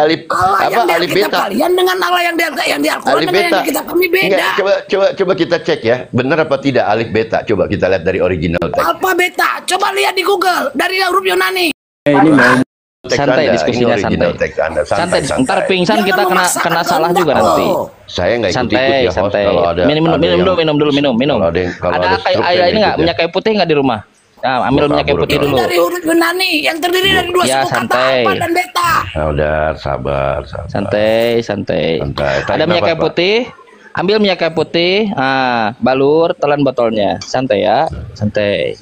alif Allah apa yang di alif Alkitab beta. kalian dengan Allah yang di Al-Quran Alif dengan yang beta. di kitab kami beda. Enggak, coba kita cek ya. Benar apa tidak alif beta? Coba kita lihat dari original teks. Alfa beta, coba lihat di Google dari huruf Yunani. Ini mau Teks Santai Anda, diskusinya, ini original santai. teks Anda. Santai, ntar pingsan Jangan kita memaksakan kena salah kehendak juga lo. nanti. Saya nggak ikut-ikut Santai, ya host santai. kalau ada Minum ada yang- minum. Kalau ada yang- kalau Ada ada stroke, saya ini nggak nggak ikut ya. minyak kayu putih nggak di rumah? Nah, ambil Gua minyak kayu kabur, putih Bro. dulu. Dari huruf Yunani yang terdiri dari dua Ya, suku kata santai. alfa dan beta. Nah, udah sabar. Santai. Santai. Tarik Ada minyak nafas, kayu Pak. putih. Ambil minyak kayu putih. Balur, telan botolnya. Santai ya, santai.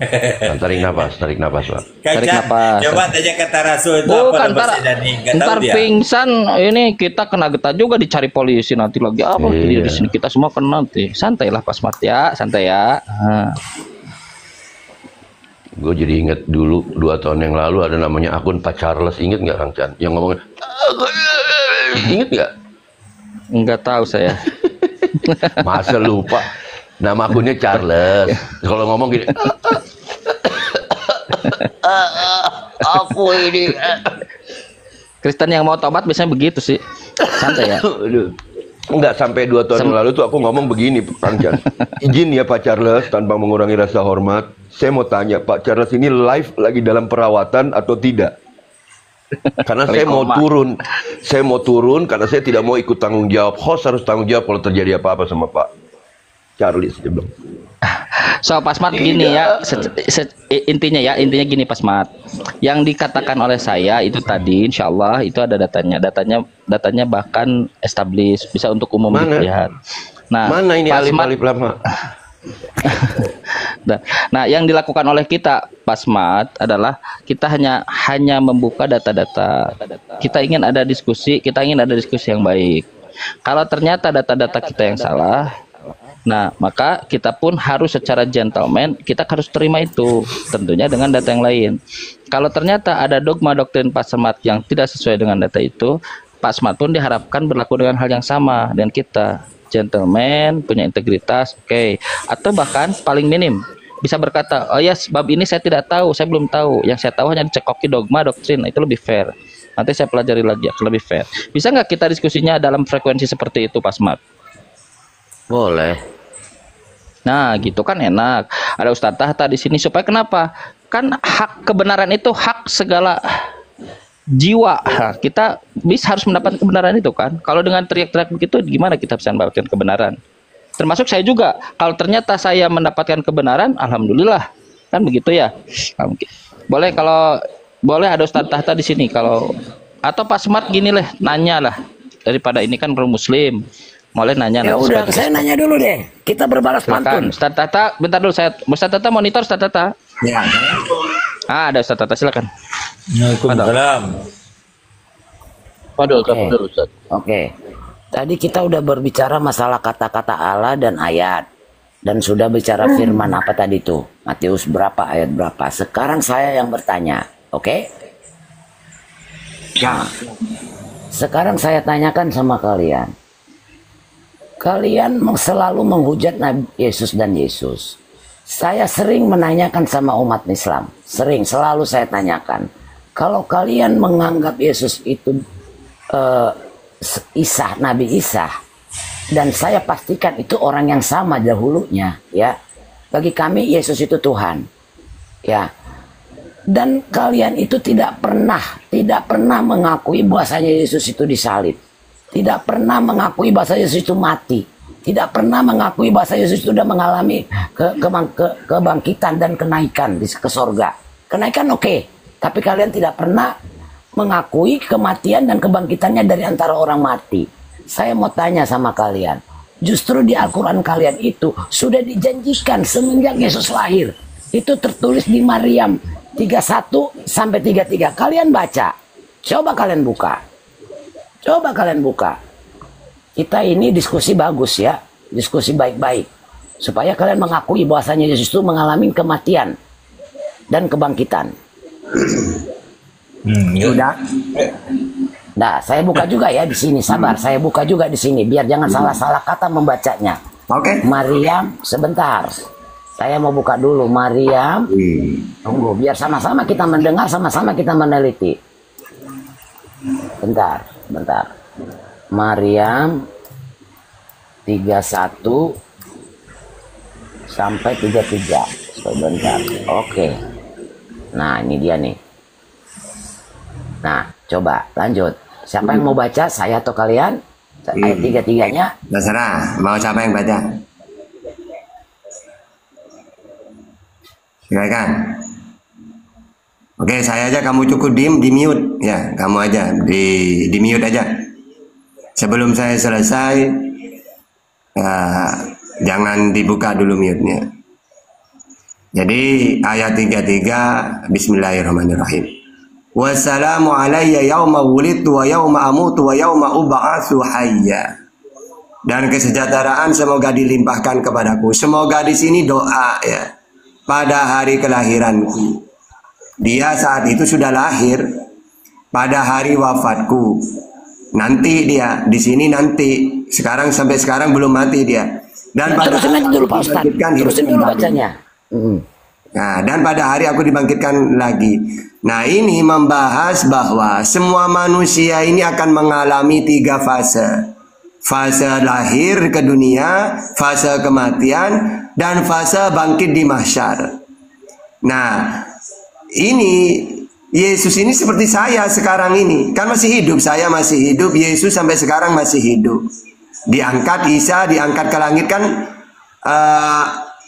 Nah, tarik nafas Pak. Tarik Kacang, napas. coba tanya kata Rasul itu apa Bukan, nama Sedani? Nggak tahu ntar dia. pingsan. Ini kita kena getah juga dicari polisi nanti lagi apa? Iya. Di sini kita semua kena nanti. Santailah Pak Smart ya, santai ya. Gue jadi inget dulu 2 tahun yang lalu ada namanya akun Pak Charles, inget nggak Kang Chan? Yang ngomongnya, inget nggak? Enggak tahu saya. Masa lupa? Nama akunnya Charles. Kalau ngomong gini, aku ini. Kristen yang mau tobat biasanya begitu sih. Santai ya. Aduh. Enggak, sampai 2 tahun yang lalu tuh aku ngomong begini, Kang Chan. Izin ya Pak Charles, tanpa mengurangi rasa hormat. Saya mau tanya, Pak Charles ini live lagi dalam perawatan atau tidak? Karena saya mau turun. Saya mau turun karena saya tidak mau ikut tanggung jawab. Host harus tanggung jawab kalau terjadi apa-apa sama Pak Charles, dia bilang. So Pak Smart gini ya, intinya gini Pak Smart. Yang dikatakan oleh saya itu tadi, insya Allah itu ada datanya bahkan established, bisa untuk umum Mana? dilihat. Nah, Mana ini Pak Smart- alif-alif lama? Nah, yang dilakukan oleh kita Pak Smart adalah kita hanya membuka data-data. Kita ingin ada diskusi yang baik. Kalau ternyata data-data kita yang salah, nah maka kita pun harus secara gentleman kita harus terima itu, tentunya dengan data yang lain. Kalau ternyata ada dogma doktrin Pak Smart yang tidak sesuai dengan data itu, Pak Smart pun diharapkan berlaku dengan hal yang sama dengan kita, gentleman, punya integritas, oke. Atau bahkan paling minim bisa berkata, oh ya sebab ini saya tidak tahu, saya belum tahu, yang saya tahu hanya dicekoki dogma doktrin, itu lebih fair. Nanti saya pelajari lagi, lebih fair. Bisa nggak kita diskusinya dalam frekuensi seperti itu Pak Smart? Boleh. Nah, gitu kan enak. Ada Ustadz Tahta di sini supaya kenapa? Kan hak kebenaran itu hak segala jiwa. Nah, kita harus mendapat kebenaran itu kan. Kalau dengan teriak-teriak begitu gimana kita bisa mendapatkan kebenaran? Termasuk saya juga. Kalau ternyata saya mendapatkan kebenaran, alhamdulillah. Kan begitu ya. Nah, boleh ada Ustadz Tahta di sini kalau atau Pak Smart gini lah, nanya lah. Daripada ini kan pro muslim. Mulai nanya Ya nanti udah, supaya- saya nanya dulu deh. Kita berbalas Silakan pantun. Ustadz Tata, bentar dulu Ustadz Tata monitor Ustadz Tata. Ya. Ada Ustadz Tata silakan. Waalaikumsalam. Padahal Ustadz. Oke. Tadi kita udah berbicara masalah kata-kata Allah dan ayat. Dan sudah bicara firman apa tadi tuh? Matius berapa, ayat berapa? Sekarang saya yang bertanya. Oke? Nah, sekarang saya tanyakan sama kalian. Kalian selalu menghujat Nabi Yesus dan Yesus. Saya sering menanyakan sama umat Islam. Selalu saya tanyakan. Kalau kalian menganggap Yesus itu Nabi Isa, dan saya pastikan itu orang yang sama dahulunya, ya. Bagi kami Yesus itu Tuhan, ya. Dan kalian itu tidak pernah mengakui bahwasanya Yesus itu disalib. Tidak pernah mengakui bahwa Yesus itu mati. Tidak pernah mengakui bahwa Yesus itu sudah mengalami kebangkitan dan kenaikan ke sorga. Kenaikan oke. Tapi kalian tidak pernah mengakui kematian dan kebangkitannya dari antara orang mati. Saya mau tanya sama kalian. Justru di Al-Quran kalian itu sudah dijanjikan semenjak Yesus lahir. Itu tertulis di Maryam 31 sampai 33. Kalian baca. Coba kalian buka. Kita ini diskusi bagus ya, diskusi baik-baik, supaya kalian mengakui bahwasanya Yesus itu mengalami kematian dan kebangkitan. Sudah. Nah, saya buka juga ya di sini, sabar. Saya buka juga di sini, biar jangan salah-salah kata membacanya. Oke. Maryam, sebentar. Saya mau buka dulu Maryam. Tunggu, biar sama-sama kita mendengar, sama-sama kita meneliti. bentar. Maryam 31 sampai 33. Sebentar. Oke. Nah, ini dia nih. Nah, coba lanjut. Siapa yang mau baca? Saya atau kalian? Ayat 33-nya. Terserah, mau siapa yang baca? Silakan. Oke, saya aja, kamu cukup di mute ya, kamu aja di mute aja. Sebelum saya selesai, jangan dibuka dulu mute-nya. Jadi ayat 33, Bismillahirrahmanirrahim. Wassalamu alayya yauma wulidtu wa yauma amutu wa yauma ub'atsu hayya. Dan kesejahteraan semoga dilimpahkan kepadaku. Semoga di sini doa ya. Pada hari kelahiranku. Dia saat itu sudah lahir pada hari wafatku. Nanti dia di sini nanti. Sekarang sampai sekarang belum mati dia. Dan pada terusin aja dulu Pak Ustaz. Terusin dulu bacanya. Nah, dan pada hari aku dibangkitkan lagi. Nah, ini membahas bahwa semua manusia ini akan mengalami 3 fase. Fase lahir ke dunia, fase kematian, dan fase bangkit di mahsyar. Nah, ini Yesus ini seperti saya sekarang ini. Kan masih hidup, saya masih hidup, Yesus sampai sekarang masih hidup. Diangkat Isa, diangkat ke langit kan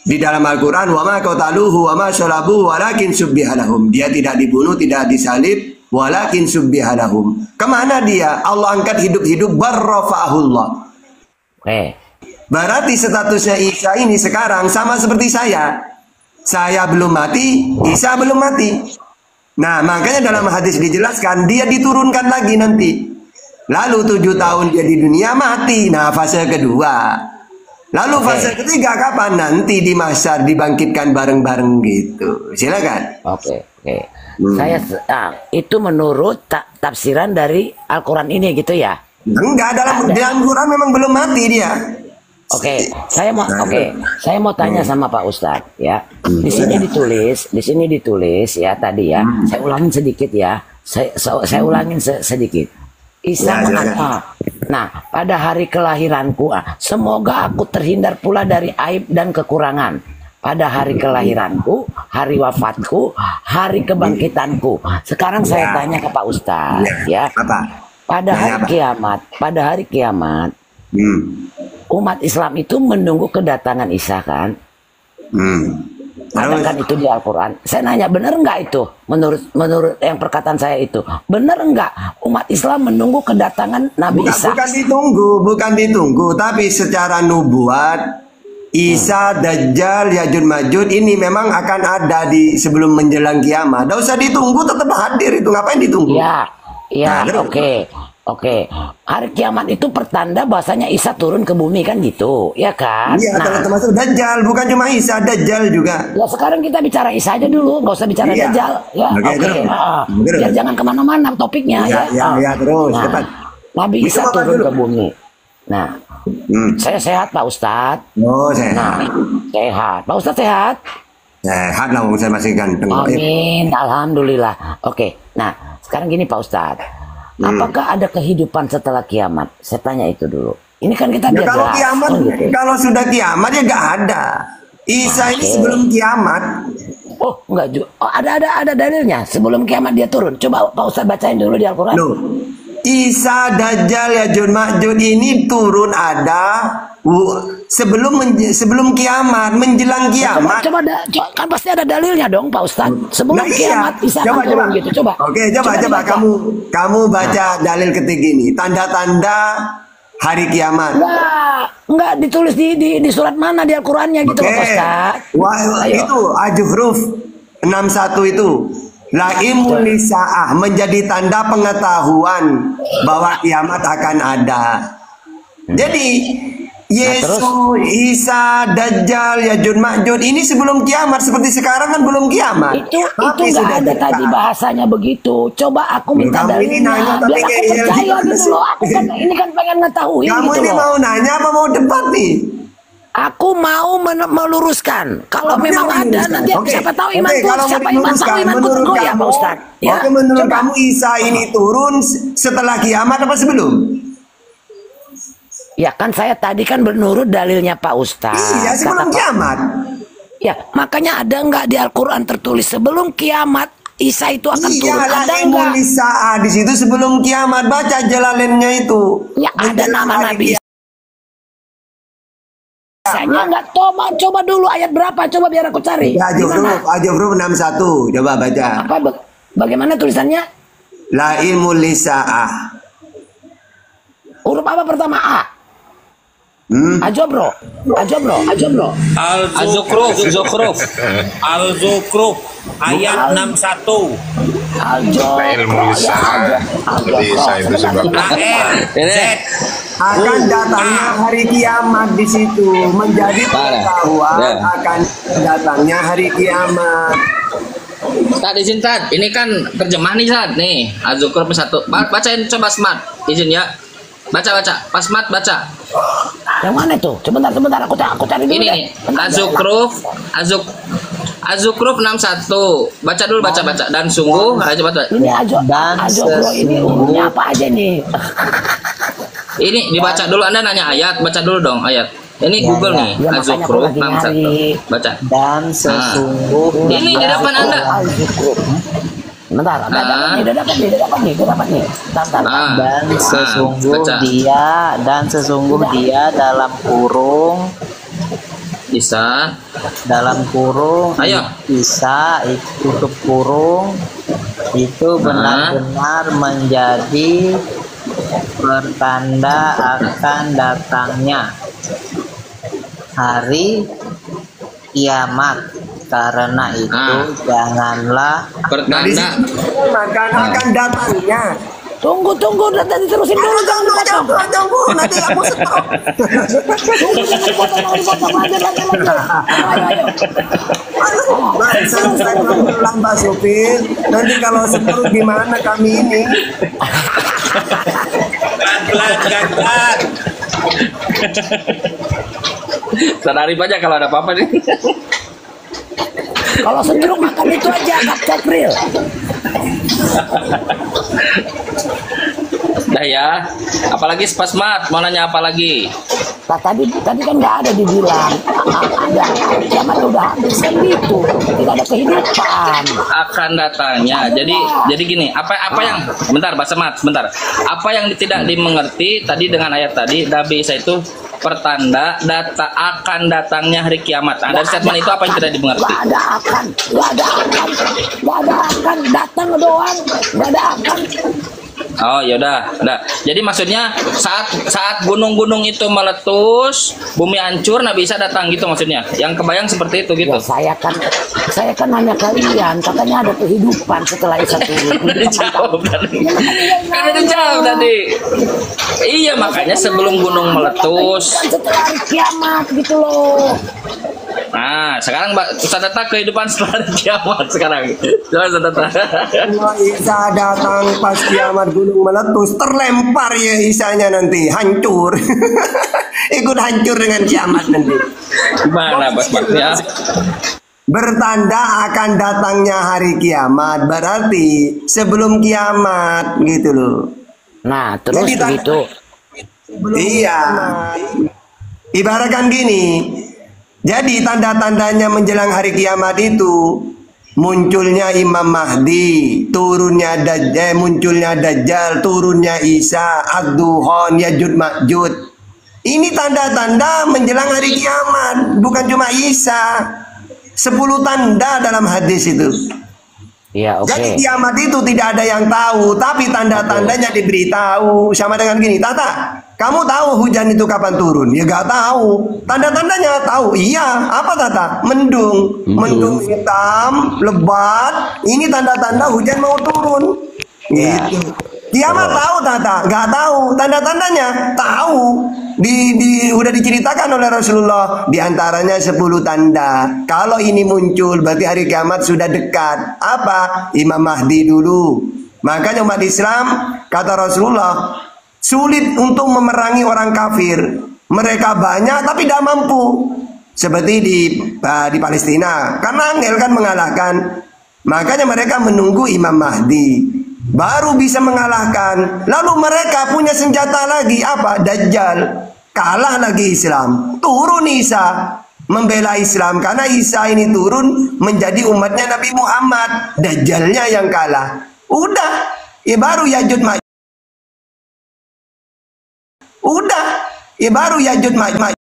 di dalam Al-Quran, wa ma qataluhu wa ma syalabuhu walakin subbiha lahum. Dia tidak dibunuh, tidak disalib, walakin subbiha lahum. Kemana dia? Allah angkat hidup-hidup, barrafa'ahullah. Berarti statusnya Isa ini sekarang sama seperti saya. Saya belum mati, Isa belum mati. Nah, makanya dalam hadis dijelaskan dia diturunkan lagi nanti. Lalu 7 tahun dia di dunia mati. Nah, fase kedua. Lalu fase ketiga kapan? Nanti di mahsyar dibangkitkan bareng-bareng gitu. Silakan. Oke. Saya itu menurut tafsiran dari Al-Quran ini gitu ya? Enggak, dalam Quran memang belum mati dia. Saya mau tanya sama Pak Ustadz ya. Di sini ditulis ya tadi ya. Saya ulangin sedikit ya. Saya ulangin sedikit. Isa mengatakan, nah pada hari kelahiranku, semoga aku terhindar pula dari aib dan kekurangan. Pada hari kelahiranku, hari wafatku, hari kebangkitanku. Sekarang saya tanya ke Pak Ustadz ya. Pada hari kiamat, umat Islam itu menunggu kedatangan Isa kan? Ada kan itu di Al-Quran. Saya nanya, benar enggak itu? Menurut yang perkataan saya itu, benar enggak umat Islam menunggu kedatangan Nabi Isa? Bukan ditunggu, tapi secara nubuat Isa, Dajjal, Yajud Majud ini memang akan ada di sebelum menjelang kiamat. Tidak usah ditunggu, tetap hadir itu. Ngapain ditunggu? Ya, Oke. Hari kiamat itu pertanda bahasanya Isa turun ke bumi kan gitu, ya kan? Iya, termasuk Dajjal, bukan cuma Isa, Dajjal juga. Ya sekarang kita bicara Isa aja dulu, nggak usah bicara Dajjal. Ya, Biar jangan kemana-mana topiknya ya. Terus. Cepat. Nabi Isa turun ke bumi. Nah, saya sehat Pak Ustadz. Oh, sehat. Nah, sehat. Pak Ustadz sehat? Sehat lah, saya masih ganteng. Amin, alhamdulillah. Oke, nah sekarang gini Pak Ustadz. Apakah ada kehidupan setelah kiamat? Saya tanya itu dulu. Ini kan kita kalau kiamat, kalau sudah kiamat ya nggak ada. Isa ini sebelum kiamat. Oh, enggak juga. Oh, ada dalilnya. Sebelum kiamat dia turun. Coba Pak Ustaz bacain dulu di Al-Quran. Isa, Dajjal, Yajud Ma'jud ini turun ada sebelum kiamat, menjelang kiamat. Coba kan pasti ada dalilnya dong Pak Ustaz. Sebelum kiamat Isa akan turun gitu. Coba. Oke, coba kamu baca dalil ketiga ini. Tanda-tanda hari kiamat. Enggak ditulis di surat mana di Al-Qur'annya gitu Pak Ustaz. Itu Al-Jufruf 61 itu. Laimul lisaah menjadi tanda pengetahuan bahwa kiamat akan ada. Jadi Yesus, Isa, Dajjal, Yajud Ma'jud ini sebelum kiamat, seperti sekarang kan belum kiamat. Itu nggak ada tadi bahasanya begitu. Coba aku minta dalilnya biar aku percaya gitu loh. Aku kan ini kan pengen ngetahui. Kamu gitu ini loh. mau nanya apa mau debat nih? Aku mau meluruskan. Kalau memang ada, nanti aku siapa tahu iman Oke, kuat, kalau mau siapa iman tahu diluruskan, iman kuat menurut ya, Pak kamu, Ustaz. Ya. oke, menurut Coba. kamu Isa ini turun setelah kiamat apa sebelum? Ya kan saya tadi kan menurut dalilnya Pak Ustaz. Iya, sebelum kiamat. Ya, makanya ada nggak di Al-Quran tertulis sebelum kiamat Isa itu akan turun? Iya, Ada ilmu nggak? Isa di situ sebelum kiamat. Baca Jalalennya itu. Ya ada nama Nabi Isa. Isanya nggak coba dulu ayat berapa? Coba biar aku cari. Ya, Gimana? Ajofruf 61. Coba baca. Apa? Bagaimana tulisannya? La ilmu lisa'ah. Huruf apa pertama? A. Ajobro. Al-Zukhruf. ayat 61. ilmu lisan Isa itu sebab Z. Akan datangnya hari kiamat di situ menjadi pengetahuan akan datangnya hari kiamat. Tad izin Tad, ini kan terjemah nih Tad, nih Az-Zukhruf 1. Bacain coba Smart, izin ya. Baca, Pak Smart baca. Yang mana itu? Sebentar, aku cari dulu. Ini deh. nih, Az-Zukhruf 61. Baca dulu, baca. Dan sungguh, aja baca. Ini Ajobro ini umumnya apa aja nih? Ini dibaca dulu, Anda nanya ayat, baca dulu dong ayat. Ini Google nih, Ya, makanya Az-Zukhruf aku lagi 61. Baca. Dan sesungguhnya Ini di depan Anda. Al-Zukhruf. Bentar, udah dapat nih. Bentar. dan baca. sesungguh dia dalam kurung Isa. Isa tutup kurung itu benar-benar menjadi pertanda akan datangnya hari kiamat. Karena itu janganlah Pertanda. Akan datangnya. Tunggu, udah tadi terusin dulu, jangan dipotong. Tunggu, nanti aku stop. Saya pulang Pak Supir. Nanti kalau seperti gimana kami ini? Pelan-pelan. Sadari aja kalau ada apa-apa nih. Kalau setruk makan itu aja, Kak Capril. Dah ya. Apalagi Spasmat, mau nanya apa lagi? Nah, tadi kan nggak ada dibilang ada kiamat udah habis kan gitu, tidak ada kehidupan. Akan datangnya. Jadi gini, apa yang sebentar apa yang tidak dimengerti tadi dengan ayat tadi Nabi Isa itu pertanda akan datangnya hari kiamat. Dari statement itu apa yang tidak dimengerti? Nggak ada akan datang doang, nggak ada akan. Oh yaudah, jadi maksudnya saat gunung-gunung itu meletus, bumi hancur, Nabi Isa datang gitu maksudnya. Yang kebayang seperti itu gitu. Ya, saya kan nanya kalian, katanya ada kehidupan setelah Isa turun. Udah dijawab tadi. Kan udah dijawab tadi. Iya makanya sebelum gunung meletus. Setelah hari kiamat gitu loh. Nah, sekarang Ustaz Data kehidupan setelah kiamat sekarang. Coba Ustaz Data. Isa datang pas kiamat gunung meletus, terlempar ya Isanya nanti, hancur. Ikut hancur dengan kiamat nanti. Gimana Mas ya? Bertanda akan datangnya hari kiamat, berarti sebelum kiamat gitu loh. Nah, terus Jadi, begitu. Iya. Ibaratkan gini. Jadi tanda-tandanya menjelang hari kiamat itu munculnya Imam Mahdi, munculnya Dajjal, turunnya Isa, Ad-Duhan, Yajud Ma'jud. Ini tanda-tanda menjelang hari kiamat, bukan cuma Isa. 10 tanda dalam hadis itu. Iya, oke. Jadi kiamat itu tidak ada yang tahu, tapi tanda-tandanya diberitahu. Sama dengan gini, Tata, kamu tahu hujan itu kapan turun? Ya gak tahu. Tanda-tandanya tahu. Iya, apa Tata? Mendung hitam, lebat. Ini tanda-tanda hujan mau turun. Gitu. Kiamat tahu Tata? Gak tahu. Tanda-tandanya tahu. Udah diceritakan oleh Rasulullah. Di antaranya 10 tanda. Kalau ini muncul berarti hari kiamat sudah dekat. Apa? Imam Mahdi dulu. Makanya umat Islam kata Rasulullah sulit untuk memerangi orang kafir. Mereka banyak tapi tidak mampu. Seperti di Palestina. Karena angel kan mengalahkan. Makanya mereka menunggu Imam Mahdi. Baru bisa mengalahkan. Lalu mereka punya senjata lagi. Apa? Dajjal. Kalah lagi Islam. Turun Isa. Membela Islam. Karena Isa ini turun menjadi umatnya Nabi Muhammad. Dajjalnya yang kalah. Udah. Ya baru Yajud Ma'jud. Udah. Ya baru Yajud Ma'jud.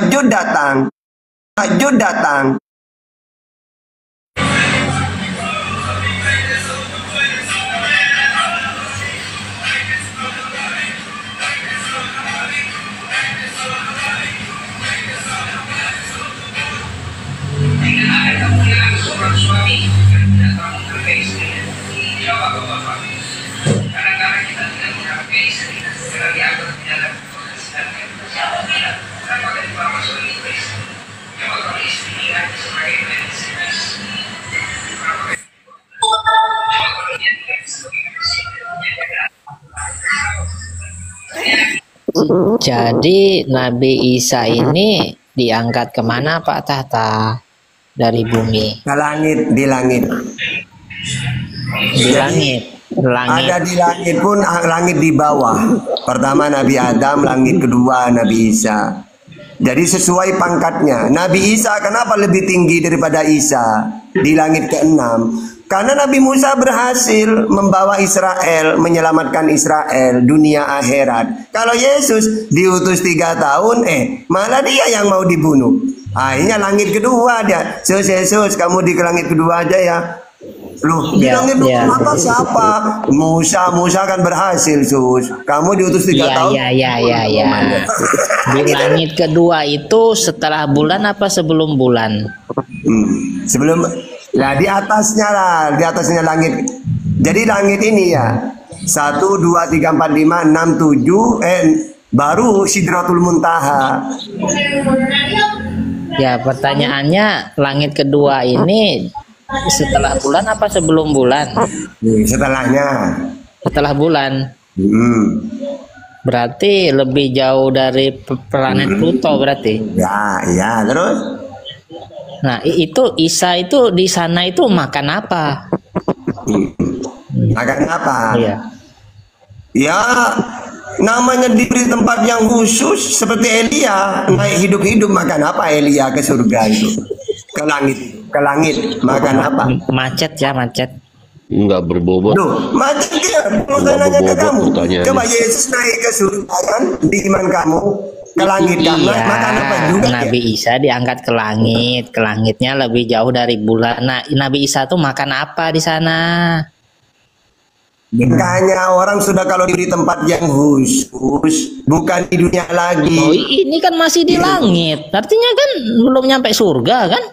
Ma'jud datang. Ma'jud datang. Jadi Nabi Isa ini diangkat kemana Pak Tahta? Dari bumi. Ke langit, di langit. Di langit. Langit. Ada di langit pun, langit di bawah. Pertama Nabi Adam, langit kedua Nabi Isa. Jadi sesuai pangkatnya. Nabi Isa kenapa lebih tinggi daripada Isa? Di langit ke-6. Karena Nabi Musa berhasil membawa Israel, menyelamatkan Israel, dunia akhirat. Kalau Yesus diutus 3 tahun, malah dia yang mau dibunuh. Akhirnya langit kedua dia. Yesus, kamu di langit kedua aja ya. Loh, di langit kedua siapa? Musa kan berhasil, Sus. Kamu diutus 3 tahun. Iya. Di langit kedua itu setelah bulan apa sebelum bulan? Sebelum. Nah, di atasnya langit. Jadi langit ini ya. 1, 2, 3, 4, 5, 6, 7, baru Sidratul Muntaha. Ya, pertanyaannya langit kedua ini setelah bulan apa sebelum bulan? Setelahnya. Setelah bulan. Berarti lebih jauh dari planet Pluto berarti. Ya, terus? Nah, itu Isa itu di sana itu makan apa? Makan apa? Iya. Ya, namanya diberi tempat yang khusus seperti Elia, naik hidup-hidup. Makan apa Elia ke surga itu? Ke langit makan apa? Macet. Nggak berbobot. Duh, macet dia. Mau tanya ke kamu. Coba Yesus naik ke surga kan di iman kamu. Ke langit kan, makan apa juga Nabi Isa diangkat ke langit. Ke langitnya lebih jauh dari bulan. Nah, Nabi Isa tuh makan apa di sana? Makanya orang sudah kalau diberi tempat yang khusus, bukan di dunia lagi. Oh, ini kan masih di langit. Artinya kan belum nyampe surga kan?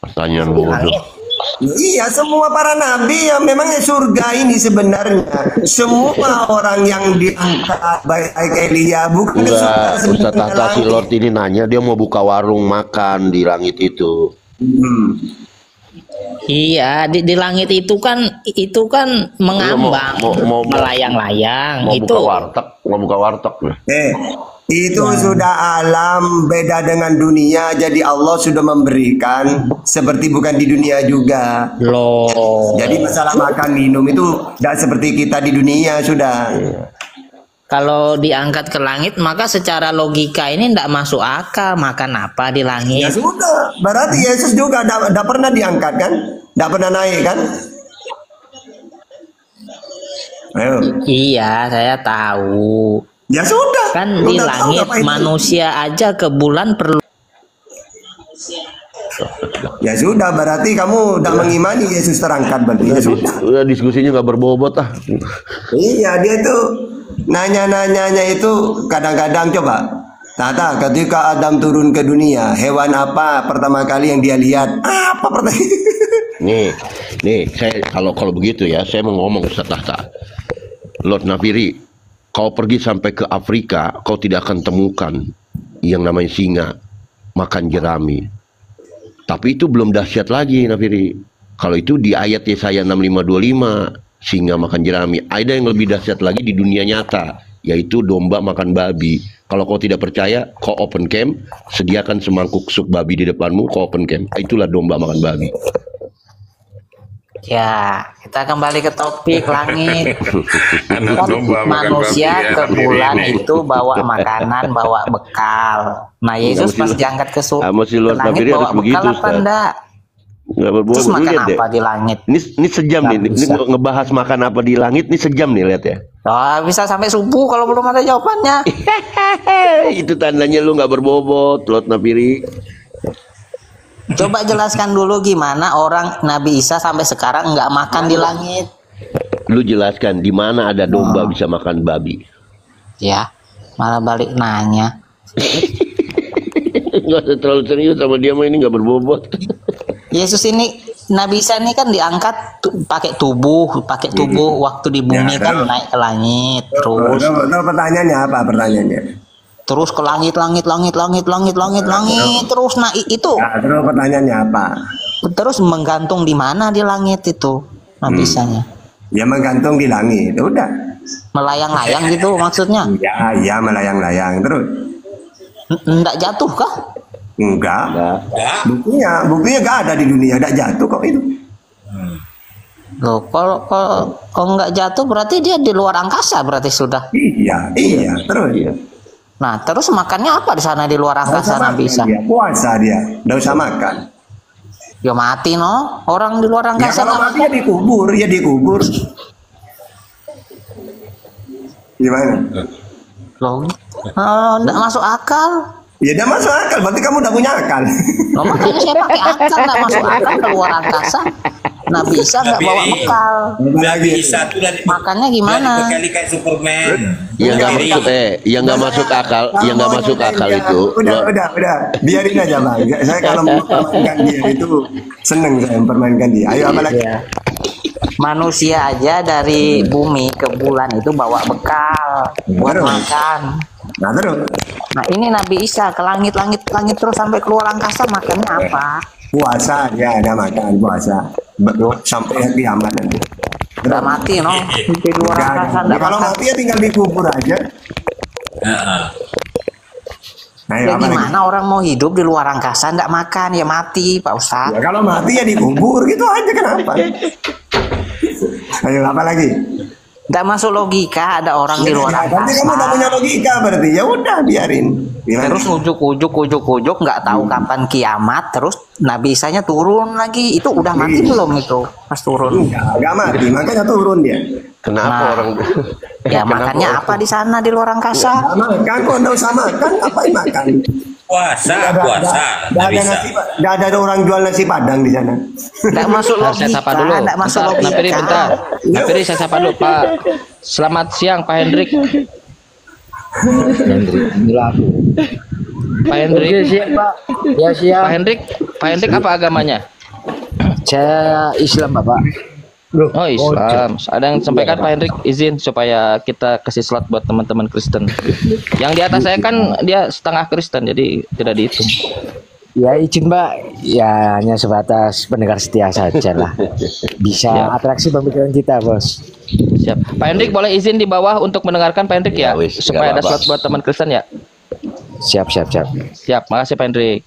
Pertanyaan bodoh. Iya, semua para nabi yang memangnya surga ini sebenarnya. Semua orang yang diangkat baik Elia bukan ke surga. Ustaz Tahta si Lord ini nanya dia mau buka warung makan di langit itu. Iya, di langit itu kan mengambang, melayang-layang. Mau Itu buka warteg. Itu sudah alam beda dengan dunia. Jadi Allah sudah memberikan seperti bukan di dunia juga. loh. Jadi masalah makan minum itu tidak seperti kita di dunia sudah. Kalau diangkat ke langit, maka secara logika ini tidak masuk akal. Makan apa di Ya langit? sudah, berarti Yesus juga tidak pernah diangkat kan? Tidak pernah naik kan? Ayo. Iya, saya tahu. Ya sudah. Kan Lu di udah tahu langit ngapain? manusia aja ke bulan perlu. Ya sudah, berarti kamu tidak mengimani Yesus terangkat berarti. Ya sudah. Udah diskusinya nggak berbobot ah. Iya, dia itu nanya-nanyanya itu kadang-kadang coba. Tata, ketika Adam turun ke dunia, hewan apa pertama kali yang dia lihat? Apa pertama? Nih, saya kalau begitu ya, saya mau ngomong Ustaz Tahta. Lord Nafiri, kau pergi sampai ke Afrika, kau tidak akan temukan yang namanya singa makan jerami. Tapi itu belum dahsyat lagi, Nafiri. Kalau itu di ayat Yesaya 65:25, singa makan jerami. Ada yang lebih dahsyat lagi di dunia nyata, yaitu domba makan babi. Kalau kau tidak percaya, kau open camp, sediakan semangkuk sup babi di depanmu, kau open camp. Itulah domba makan babi. Ya, kita kembali ke topik langit. Anak Kan domba makan manusia babi ya, ke Nabi bulan ini. itu bawa makanan, bawa bekal. Nah, Yesus pas diangkat ke Sama si Lord langit Nabiri bawa harus bekal begitu, apa Ustaz. enggak? Nggak berbobot. Terus Lu makan lihat deh. apa di langit? Ini sejam nih, Nggak ini bisa. ngebahas makan apa di langit, ini sejam nih, lihat ya. Oh, bisa sampai subuh kalau belum ada jawabannya. Itu tandanya lu nggak berbobot, Lord Nabiri. Coba jelaskan dulu gimana orang Nabi Isa sampai sekarang nggak makan di langit. Lu jelaskan di mana ada domba bisa makan babi. Ya, malah balik nanya. Nggak usah terlalu serius sama dia, mah ini nggak berbobot. Yesus ini, Nabi Isa ini kan diangkat pakai tubuh waktu di bumi Ya, kan terus. naik ke langit, Terus terus pertanyaannya apa pertanyaannya? terus ke langit, terus nah itu Nah, terus pertanyaannya apa? terus menggantung di mana di langit itu Nabi Isanya, Ya menggantung di langit. Udah. melayang-layang gitu maksudnya, Ya melayang-layang terus. enggak jatuh kah? Enggak. Enggak. Buktinya enggak ada di dunia, enggak jatuh kok itu. Loh, kalau nggak jatuh berarti dia di luar angkasa berarti sudah. Iya, terus. Nah, terus makannya apa di sana di luar Nggak angkasa usah Nabi makan Isa? dia, puasa dia, enggak usah makan. Ya mati no, orang di luar Ya angkasa kalau nggak mati ya dikubur. Gimana? loh, nggak masuk akal. Ya udah masuk akal, berarti kamu udah punya akal. Loh, makanya saya pakai akal, nggak masuk akal keluar angkasa. Nabi Isa nggak bawa bekal. Nabi Isa itu dari Makannya gimana? Berkali kayak Superman. Yang nggak Jadi, masuk, yang nggak masuk akal, yang nggak masuk akal itu. Udah, biarin aja bang. Saya kalau mempermainkan dia itu seneng saya mempermainkan dia. Ayo apa lagi? Ya. Manusia aja dari bumi ke bulan itu bawa bekal buat Terus? makan. Nah terus Nah ini Nabi Isa ke langit terus sampai keluar angkasa makannya apa? puasa dia ada makan puasa sampai hari kiamat nanti. Udah mati no, di luar Udah, angkasa ya, nggak kalau makan. mati ya tinggal dikubur aja. Heeh. Ayo Ya apa lagi? gimana orang mau hidup di luar angkasa nggak makan ya mati Pak Ya, Ustadz. kalau mati ya dikubur gitu aja kenapa? Ayo apa lagi? Nggak masuk logika ada orang di luar Nanti kamu udah punya angkasa. logika berarti ya udah biarin. Gimana? Terus ujuk nggak tahu kapan kiamat. Terus Nabi Isanya turun lagi. Itu udah mati belum itu pas turun? Enggak mati, makanya turun dia. Kenapa Nah. orang? Ya makannya apa di sana di luar angkasa? Makan kok enggak usah makan, ngapain makan? Puasa. Enggak Nabi ada Isa. nasi, enggak ada orang jual nasi padang di sana. Nggak masuk Bentar, saya logika. sapa dulu. Nggak masuk Bentar, Napiri, logika. bentar. Napiri, saya sapa dulu, Pak. Selamat siang, Pak Hendrik. Pak Hendrik. Siap Pak. Ya siap. Pak Hendrik apa agamanya? Saya Islam Bapak. Oh, Islam. Ada yang sampaikan Pak Hendrik, izin supaya kita kasih slot buat teman-teman Kristen. Yang di atas saya kan dia setengah Kristen, jadi tidak dihitung. Ya izin Pak. Ya hanya sebatas pendengar setia saja lah. Bisa Ya. atraksi pemikiran kita Bos. Siap. Pak Hendrik boleh izin di bawah untuk mendengarkan Pak Hendrik ya, Ya, wis, supaya nggak ada apa-apa. slot buat teman Kristen ya. Siap. Siap, makasih Pak Hendrik.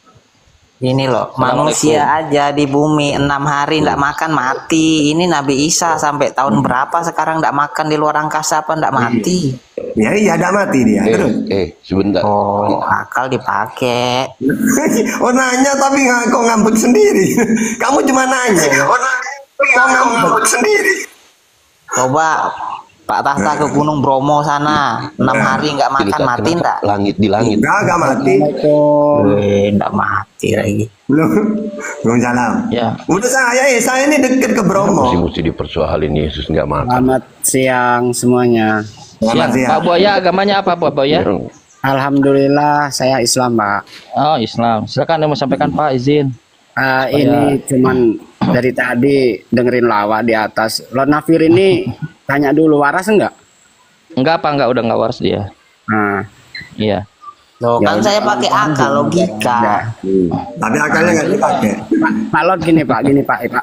Ini loh, Assalamualaikum. manusia aja di bumi 6 hari nggak makan mati. Ini Nabi Isa sampai tahun berapa sekarang nggak makan di luar angkasa apa nggak mati? Ya iya enggak mati dia. Terus. Sebentar. Oh, akal dipakai. Oh nanya tapi kok ngambek sendiri. Kamu cuma nanya. Oh nanya tapi kok ngambek sendiri. Coba Pak Tahta ke Gunung Bromo sana 6 hari nggak makan mati nggak? Langit di langit. Enggak mati. Nggak mati lagi. Belum salam. Ya. Udah saya ini deket ke Bromo. Mesti dipersoalin Yesus nggak makan. Selamat siang semuanya. Selamat Siang. siang. Pak Buaya agamanya apa Pak Buaya? Alhamdulillah saya Islam Pak. Oh, Islam. Silakan yang mau sampaikan Pak, izin. Ini cuman dari tadi dengerin lawak di atas. Lord Nafir ini tanya dulu waras enggak? Enggak apa enggak, udah enggak waras dia. Nah, Iya. Loh, kan saya pakai akal logika. Tapi akalnya nggak dipakai. Pak Lot gini Pak,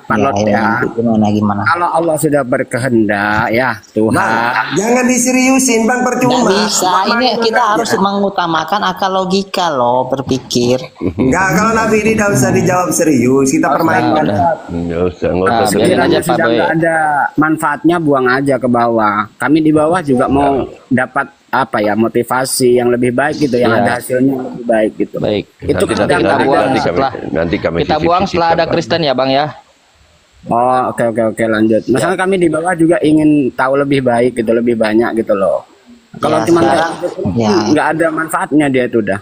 Pak Lot ya. Gimana? Kalau Allah sudah berkehendak ya Tuhan. Bang, jangan diseriusin Bang, percuma. Nggak bisa, ini kita harus mengutamakan akal logika loh, berpikir. Enggak, kalau Nabi ini tidak usah dijawab serius, kita permainkan. Nggak usah biarin Sekiranya aja, Pak sudah Boy. nggak ada manfaatnya, buang aja ke bawah. Kami di bawah juga mau dapat apa ya, motivasi yang lebih baik gitu, yang Iya. ada hasilnya yang lebih baik gitu. Baik. Itu Nanti- kadang kita ada. buang nanti kami- setelah nanti kami kita buang setelah ada sisip-sisipkan, Pak. Kristen ya Bang ya. Oh, oke lanjut. Misalnya kami di bawah juga ingin tahu lebih baik gitu, lebih banyak gitu loh. Kalau Ya, cuma sekarang, ya. nggak ada manfaatnya dia itu udah.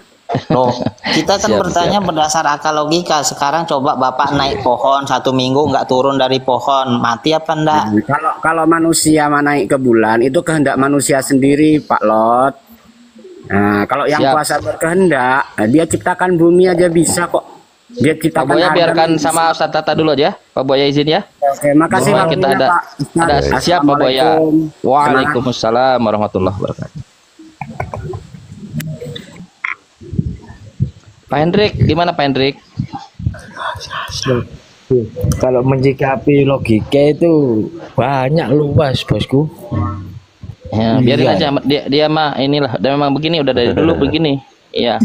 Loh, kita kan Siap, bertanya berdasar akal logika. Sekarang coba Bapak naik pohon 1 minggu nggak turun dari pohon, mati apa enggak? Kalau manusia naik ke bulan itu kehendak manusia sendiri, Pak Lot. Nah, kalau yang Siap. kuasa berkehendak, nah, dia ciptakan bumi aja bisa kok. Dia Pak ciptakan Boya Adam biarkan bisa. sama Ustaz Tata dulu aja. Pak Boya izin ya. Oke, makasih Bahwa waktunya, kita ada Pak. siap Pak Boya. Assalamualaikum. Waalaikumsalam warahmatullahi wabarakatuh. Pak Hendrik, gimana Pak Hendrik? Kalau menyikapi logika itu banyak luas bosku. Ya, biarin Iya. aja dia mah inilah dan memang begini udah dari dulu begini. Iya.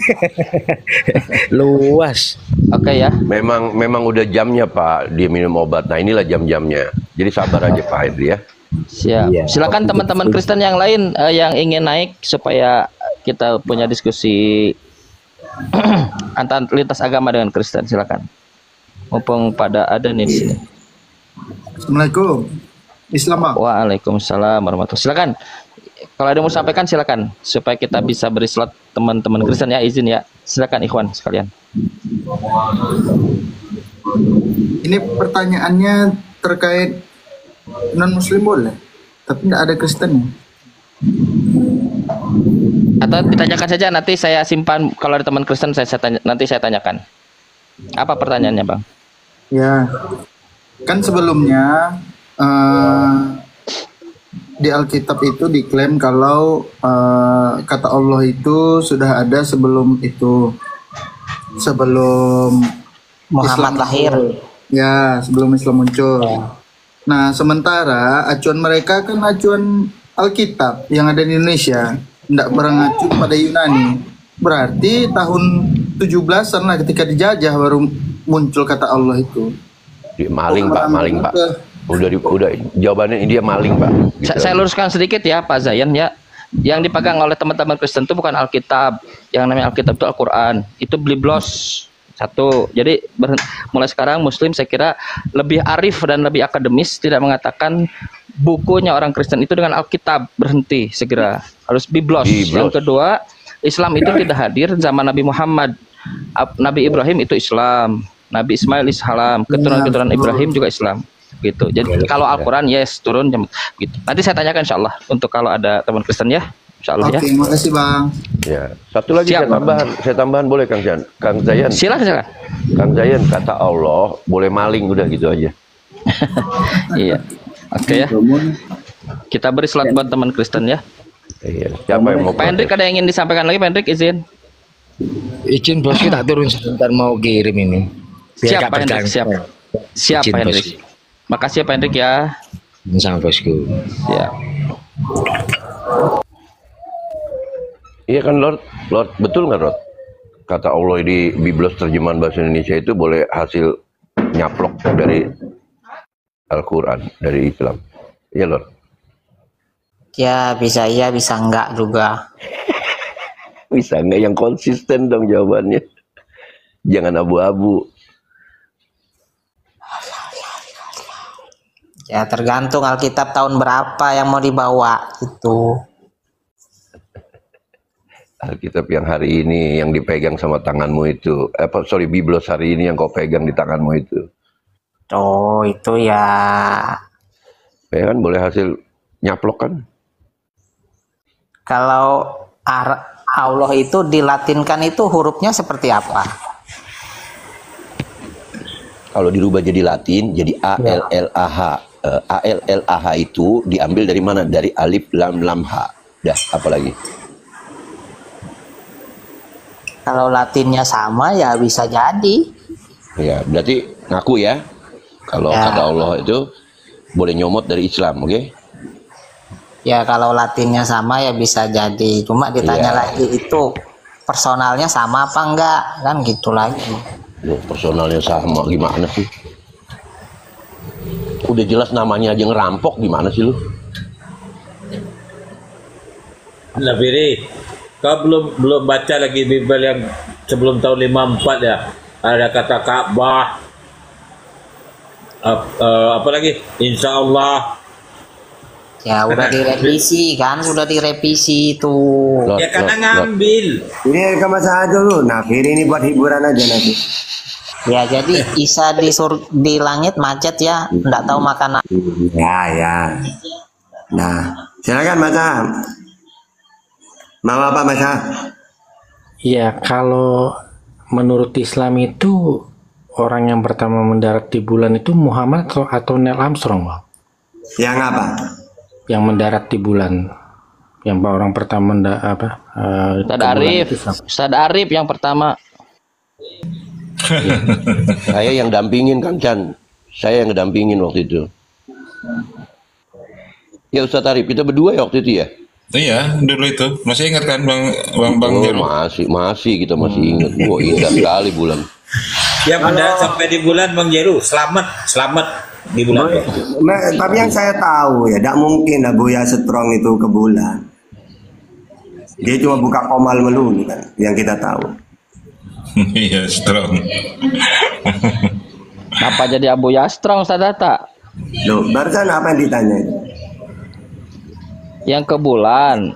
Luas. Oke ya. Memang udah jamnya Pak dia minum obat. Nah inilah jam-jamnya. Jadi sabar aja Pak Hendri ya. Siap. Iya. Silakan teman-teman Kristen yang lain yang ingin naik supaya kita punya diskusi antar lintas agama dengan Kristen. Silakan. Mumpung pada ada nih di sini. Assalamualaikum. Islam Pak. Waalaikumsalam warahmatullahi. Silakan. Kalau ada yang mau sampaikan silakan supaya kita bisa beri slot teman-teman Kristen ya, izin ya. Silakan ikhwan sekalian. Ini pertanyaannya terkait non Muslim boleh, tapi tidak ada Kristennya. Atau ditanyakan saja nanti saya simpan kalau ada teman Kristen nanti saya tanyakan. Apa pertanyaannya, Bang? Ya, kan sebelumnya di Alkitab itu diklaim kalau kata Allah itu sudah ada sebelum itu, sebelum Muhammad Islam lahir. muncul. Ya, sebelum Islam muncul. Nah, sementara acuan mereka kan acuan Alkitab yang ada di Indonesia, tidak mengacu pada Yunani. Berarti tahun 17-an lah ketika dijajah baru muncul kata Allah itu. Maling Pak, maling Pak. Udah jawabannya dia maling Pak. Gitu. Saya luruskan sedikit ya Pak Zayan ya. Yang dipegang oleh teman-teman Kristen itu bukan Alkitab. Yang namanya Alkitab itu Al-Quran. Itu Biblos. Satu. Jadi mulai sekarang Muslim saya kira lebih arif dan lebih akademis tidak mengatakan bukunya orang Kristen itu dengan Alkitab. Berhenti segera. Harus Biblos. Yang kedua, Islam itu tidak hadir zaman Nabi Muhammad. Nabi Ibrahim itu Islam. Nabi Ismail Islam. Keturunan-keturunan Ibrahim juga Islam. Gitu. Jadi kalau Al-Quran yes turun gitu. Nanti saya tanyakan insya Allah untuk kalau ada teman Kristen ya. Insya Allah ya. Oke, makasih Bang. Ya, satu lagi Siap, saya tambahan boleh Kang Zayan. Silakan. Kang Zayan kata Allah boleh maling udah gitu aja. Iya. Oke ya. Kita beri slot buat teman Kristen ya. Iya. Siapa yang mau? Pak Hendrik ada yang ingin disampaikan lagi Pak Hendrik izin. Izin bosku tak turun sebentar mau kirim ini. Biar Siap gak Pak Hendrik berganggu. siap. Siap Izin, Pak Hendrik. bosku. Makasih ya Pak Hendrik ya. Sama bosku. Ya. Iya kan Lord, betul nggak Lord? Kata Allah di Biblos terjemahan bahasa Indonesia itu boleh hasil nyaplok dari Al-Quran, dari Islam. Iya Lord. Ya bisa iya bisa enggak juga. Bisa nggak yang konsisten dong jawabannya? Jangan abu-abu. Ya tergantung Alkitab tahun berapa yang mau dibawa itu. Alkitab yang hari ini yang dipegang sama tanganmu itu, Biblos hari ini yang kau pegang di tanganmu itu. Oh itu ya. Ya kan boleh hasil nyaplok kan? Kalau Allah itu dilatinkan itu hurufnya seperti apa? Kalau dirubah jadi Latin jadi ALLAH. ALLAH itu diambil dari mana? Dari alif lam lam ha. Dah, apa lagi? Kalau Latinnya sama ya bisa jadi. Ya, berarti ngaku ya. Kalau Ya. kata Allah itu boleh nyomot dari Islam, oke? Ya kalau Latinnya sama ya bisa jadi. Cuma ditanya Iya. lagi itu personalnya sama apa enggak, kan gitu lagi. Loh, personalnya sama gimana sih? Udah jelas namanya aja ngerampok, gimana sih lu? Nah, Firi, kau belum baca lagi Bible yang sebelum tahun 54 ya? Ada kata Ka'bah, apa lagi? Insya Allah. Ya udah direvisi kan, sudah direvisi itu. Ya karena ngambil. Ini ke masa dulu. Nah, Firi ini buat hiburan aja nanti. Ya jadi Isa di langit macet ya, enggak tahu makan apa. Ya. Nah, silakan Mas. Mau apa Mas? Ya, kalau menurut Islam itu orang yang pertama mendarat di bulan itu Muhammad atau Neil Armstrong, Bang? Yang apa? Yang mendarat di bulan. Yang orang pertama Ustaz Arif yang pertama. Saya yang dampingin Kang Chan. Saya yang ngedampingin waktu itu. Ya Ustaz Arif, kita berdua ya waktu itu ya? Iya, dulu itu. Masih ingat kan Bang Jero? Masih kita masih ingat. Wah, indah sekali bulan. Ya pada sampai di bulan Bang Jeru, selamat di bulan. Tapi yang saya tahu ya, tidak mungkin lah Buya Strong itu ke bulan. Dia cuma buka komal melulu kan, yang kita tahu. Iya, Strong. Apa jadi Abu Yastrong Ustaz Data? Loh, barusan apa yang ditanya? Yang ke bulan.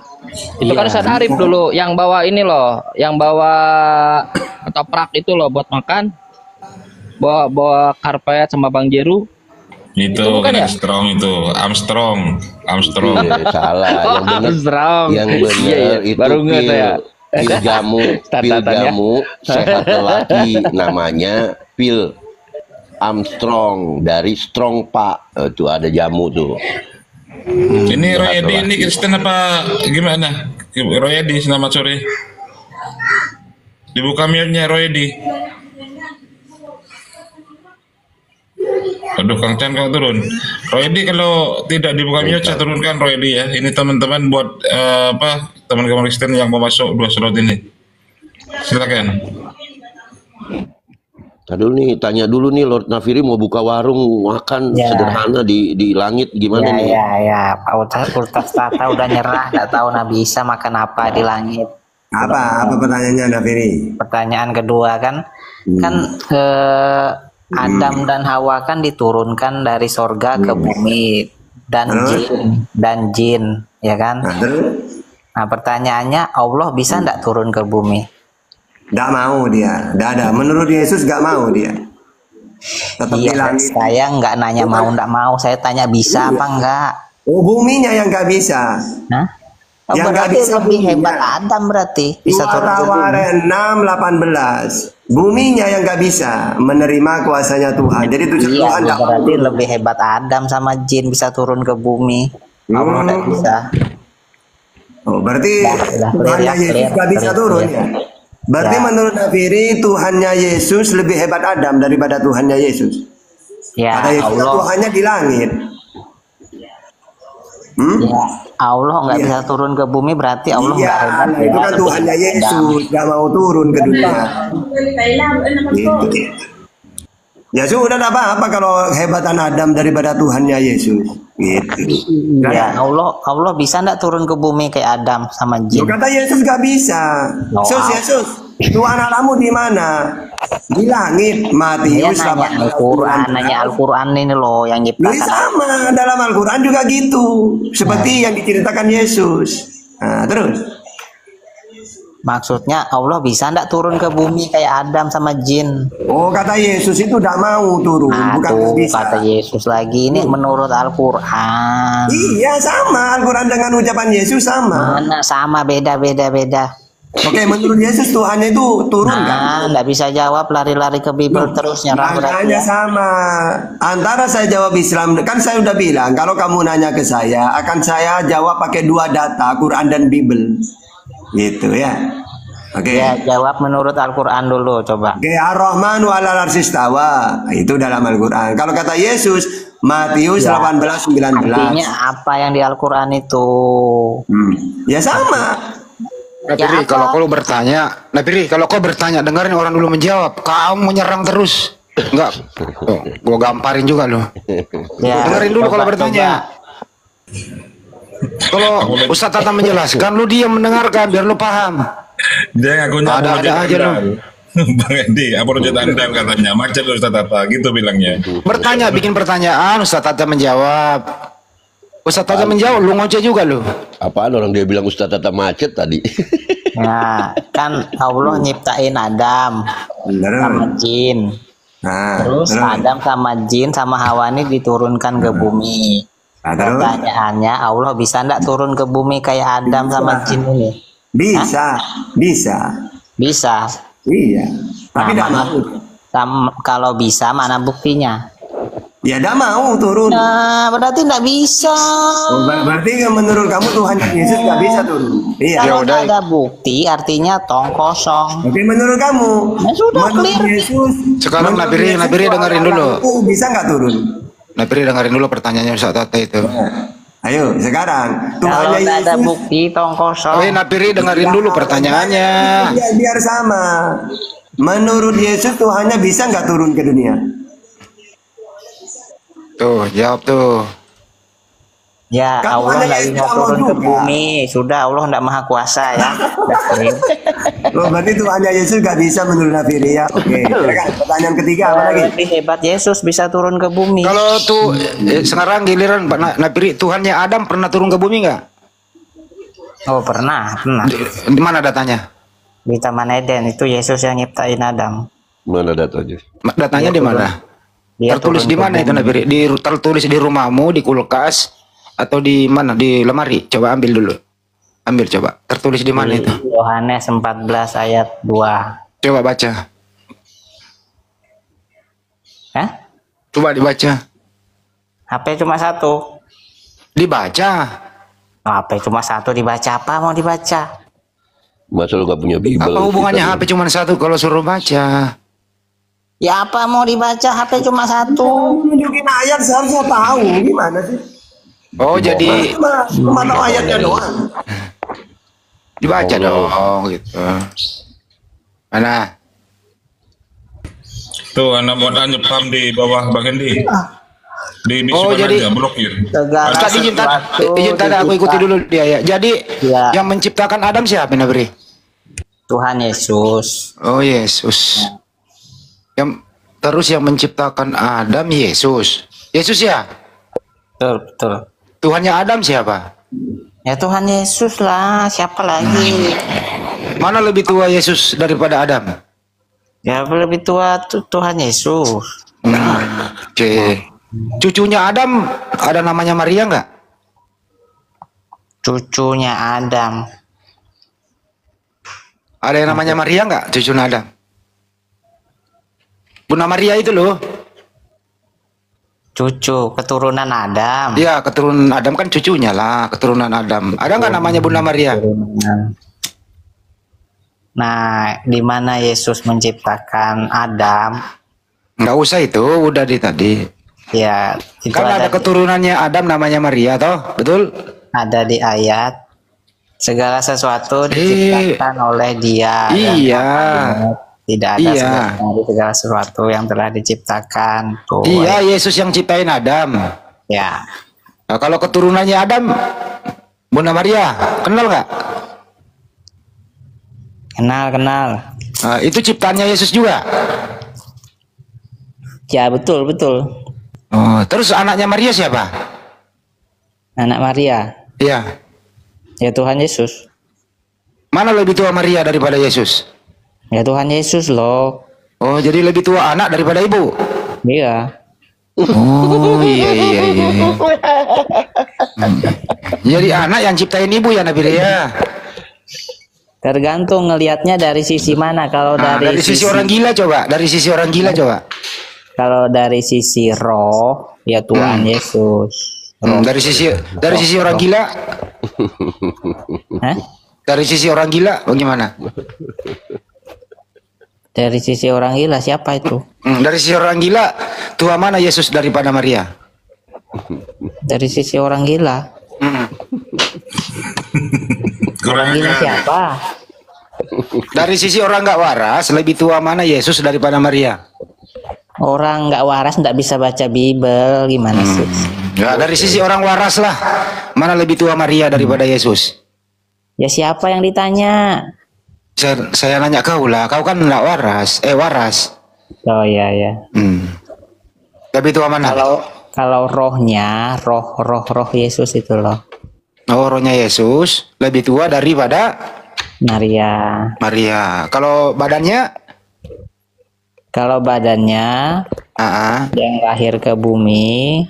Itu kan Ustaz Arif dulu yang bawa ini loh, yang bawa ketoprak itu loh buat makan. Bawa karpet sama Bang Jeru. Itu bukan kan ya? Strong itu, Armstrong. Iya, salah. Yang benar. Armstrong. Yang benar Iya, itu baru nggak saya. pil jamu sehat lelaki, namanya pil Armstrong dari Strong Pak. Itu ada jamu tuh. Ini Royedi ini Kristen apa gimana? Royedi selamat sore. Dibuka mute-nya Royedi. Aduh Kang Chan kau turun. Royedi kalau tidak dibuka mute saya turunkan Royedi ya. Ini teman-teman buat teman-teman Kristen yang mau masuk 2 slot ini. Silakan. Tanya dulu nih Lord Nafiri mau buka warung makan sederhana di langit gimana nih? Ya, Pak Ustaz Tata udah nyerah, nggak tahu Nabi Isa makan apa di langit. Apa pertanyaannya Nafiri? Pertanyaan kedua kan Adam dan Hawa kan diturunkan dari sorga ke bumi dan jin ya kan. Nah pertanyaannya, Allah bisa nggak turun ke bumi? Nggak mau dia, nggak ada. Menurut Yesus nggak mau dia. Tetap bilang saya nggak nanya mau nggak mau, saya tanya bisa apa enggak. Oh, buminya yang nggak bisa. Nah, yang nggak berarti bisa lebih buminya. hebat Adam berarti bisa turun ke bumi. Tawaran 6:18. Buminya yang nggak bisa menerima kuasanya Tuhan. Jadi itu Tuhan nggak berarti lebih hebat Adam sama jin bisa turun ke bumi. Allah nggak bisa. Oh, berarti Tuhannya Yesus nggak bisa turun ya? Berarti menurut Nafiri Tuhannya Yesus lebih hebat Adam daripada Tuhannya Yesus. Ya, Kata Yesus Allah. Tuhannya di langit. Ya, Allah nggak bisa turun ke bumi berarti Allah nggak hebat. Nah, itu kan Tuhannya Yesus nggak mau turun ke dunia. Gitu. Ya sudah, tidak apa-apa kalau hebatan Adam daripada Tuhannya Yesus. Gitu. Ya, Allah bisa nggak turun ke bumi kayak Adam sama jin? Kata Yesus nggak bisa. Yesus, Tuhan Allahmu di mana? Di langit. Matius nanya Al-Quran ini loh yang nyiptakan. Sama dalam Al-Quran juga gitu. Seperti yang diceritakan Yesus. Nah, terus. Maksudnya Allah bisa ndak turun ke bumi kayak Adam sama jin? Oh, kata Yesus itu tidak mau turun, bukan bisa. Kata Yesus lagi ini menurut Al-Quran. Iya sama, Al-Quran dengan ucapan Yesus sama. Mana sama, beda. Oke, menurut Yesus Tuhannya itu turun kan? Nggak bisa jawab, lari-lari ke Bible terus nyerah. Makanya sama. Antara saya jawab Islam, kan saya udah bilang kalau kamu nanya ke saya, akan saya jawab pakai 2 data, Quran dan Bible. Gitu ya. Oke. Ya, jawab menurut Al-Quran dulu, coba. Oke, Ar-Rahmanu 'alal 'arsy istawa. Itu dalam Al-Qur'an. Kalau kata Yesus, Matius Ya. 18:19. Artinya apa yang di Al-Quran itu? Ya sama. Nabiri, kalau kau bertanya, Nabiri, kalau kau bertanya, dengerin orang dulu menjawab. Kamu menyerang terus. Enggak. Oh, gua gamparin juga lo. Ya, Dengerin dulu kalau coba, bertanya. Kalau Ustaz Tata menjelaskan, lu diam mendengarkan biar lu paham. Dia ngakunya Ada aja lu. Bang Edi, apologet andal katanya. Macet Ustaz Tata, gitu bilangnya. Bertanya, bikin pertanyaan, Ustaz Tata menjawab. Ustaz Tata menjawab, lu ngoceh juga lu. Apaan orang dia bilang Ustaz Tata macet tadi? Ya, kan Allah nyiptain Adam sama jin. Terus Adam sama jin sama Hawa ini diturunkan ke bumi. Pertanyaannya, Allah bisa ndak turun ke bumi kayak Adam sama jin ini? Bisa. Bisa. Iya. Tapi tidak mau. Kalau bisa, mana buktinya? Ya tidak mau turun. Nah, berarti tidak bisa. Berarti menurut kamu Tuhan Yesus nggak bisa turun. Iya. Kalau nggak ada bukti, artinya tong kosong. Tapi menurut kamu, ya sudah menurut clear. Yesus, Sekarang Nabiri dengerin dulu. Bisa nggak turun? Nabiri dengerin dulu pertanyaannya Ustaz Tata itu. Ayo sekarang Kalau Tuhan nggak ada Yesus. bukti, tong kosong. Oke, Nabiri dengerin dulu pertanyaannya. Biar sama. Menurut Yesus Tuhannya bisa nggak turun ke dunia? Tuh, jawab tuh. Ya, Kan Allah ada nggak yang bisa tidak mau turun ke juga. bumi. Sudah, Allah nggak maha kuasa ya. Udah clear. Oh, berarti Tuhannya Yesus nggak bisa menurut Nabiri ya? Oke. Silakan. Pertanyaan ketiga apa lagi? Lebih hebat Yesus bisa turun ke bumi. Kalau tuh sekarang giliran Pak Nabiri, Tuhannya Adam pernah turun ke bumi nggak? Oh, pernah. Di mana datanya? Di Taman Eden itu Yesus yang nyiptain Adam. Mana datanya? Datanya di mana? Dia Tertulis turun di ke mana itu bumi. Nabiri? Tertulis di rumahmu, di kulkas, atau di mana? Di lemari? Coba ambil dulu. Ambil coba. Tertulis di mana itu? Yohanes 14 ayat 2. Coba baca. Hah? Coba dibaca. HP cuma satu. Dibaca. HP cuma satu, dibaca apa mau dibaca? Masa lu gak punya Bible? Apa hubungannya Kita- HP cuma satu kalau suruh baca? Ya apa mau dibaca, HP cuma satu. Tunjukin ayat seharusnya tahu gimana sih? Oh, jadi Cuma tahu ayatnya doang. dibaca dong gitu. Mana? Tuh, anak buat tanya pam di bawah Bang Edi. Di Oh, bisukan jadi- aja, blokir. Segala Ustaz izin tadi aku ikuti dulu dia ya. Jadi Ya. yang menciptakan Adam siapa Nabri? Tuhan Yesus. Oh, Yesus. Terus yang menciptakan Adam Yesus. Yesus ya? Betul, betul. Tuhannya Adam siapa? Ya Tuhan Yesus lah, siapa lagi? Mana lebih tua Yesus daripada Adam? Ya lebih tua Tuhan Yesus. Oke. Cucunya Adam ada namanya Maria nggak? Cucunya Adam. Ada yang namanya Maria nggak? Cucunya Adam? Bunda Maria itu loh. Cucu, keturunan Adam. Iya, keturunan Adam kan cucunya lah, keturunan Adam. Ada nggak namanya Bunda Maria? Nah, di mana Yesus menciptakan Adam? Nggak usah itu, udah di tadi. Ya, itu Kan ada keturunannya Adam namanya Maria, toh, betul? ada di ayat. Segala sesuatu diciptakan oleh Dia. Iya. Tidak ada Iya. segala sesuatu yang telah diciptakan. Tuh, Iya, Yesus yang ciptain Adam. ya. Nah, kalau keturunannya Adam, Bunda Maria, kenal nggak? Kenal. Nah, itu ciptaannya Yesus juga. Ya, betul. Oh, terus anaknya Maria siapa? Anak Maria. Iya. Ya Tuhan Yesus. Mana lebih tua Maria daripada Yesus? Ya Tuhan Yesus loh. Oh, jadi lebih tua anak daripada ibu? Iya. Oh, iya. Jadi anak yang ciptain ibu ya Nabi ya? Tergantung ngelihatnya dari sisi mana. Kalau Nah, dari sisi orang gila coba. Dari sisi orang gila coba. Kalau dari sisi roh, ya Tuhan Yesus. Dari sisi orang gila. Hah? Dari sisi orang gila bagaimana? Dari sisi orang gila siapa itu? Dari sisi orang gila, tua mana Yesus daripada Maria? Dari sisi orang gila. Orang gila siapa? Dari sisi orang nggak waras, lebih tua mana Yesus daripada Maria? Orang nggak waras nggak bisa baca Bible, gimana sih? Ya, dari sisi orang waras lah, mana lebih tua Maria daripada Yesus? Ya siapa yang ditanya? Saya nanya kau lah, kau kan nggak waras, waras. Oh iya ya. Lebih tua mana? Kalau rohnya, roh Yesus itu loh. Oh, rohnya Yesus lebih tua daripada Maria. Kalau badannya? Kalau badannya yang lahir ke bumi,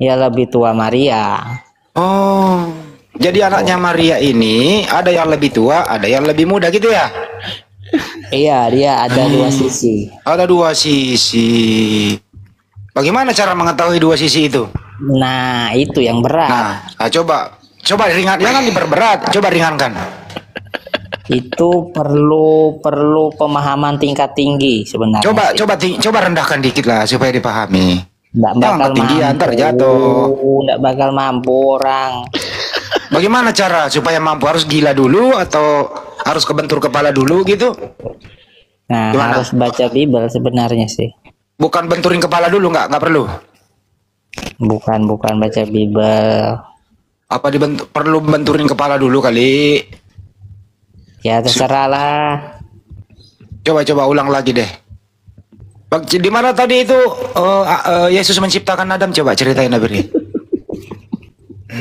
ya lebih tua Maria. Oh, jadi anaknya Maria ini ada yang lebih tua, ada yang lebih muda gitu ya? Iya, dia ada dua sisi. Ada dua sisi. Bagaimana cara mengetahui dua sisi itu? Nah, itu yang berat. Nah, coba ringan, jangan diperberat, coba ringankan. Itu perlu pemahaman tingkat tinggi sebenarnya. Coba rendahkan dikit lah supaya dipahami. Nggak bakal ketinggian, mampu. ntar jatuh. Nggak bakal mampu orang. Bagaimana cara supaya mampu? Harus gila dulu atau harus kebentur kepala dulu gitu? Nah, gimana? Harus baca Bible sebenarnya sih. Bukan benturin kepala dulu, nggak perlu. Bukan baca Bible. Apa perlu benturin kepala dulu kali? Ya terserah lah. Coba ulang lagi deh. Di mana tadi itu Yesus menciptakan Adam? Coba ceritain Nabiri.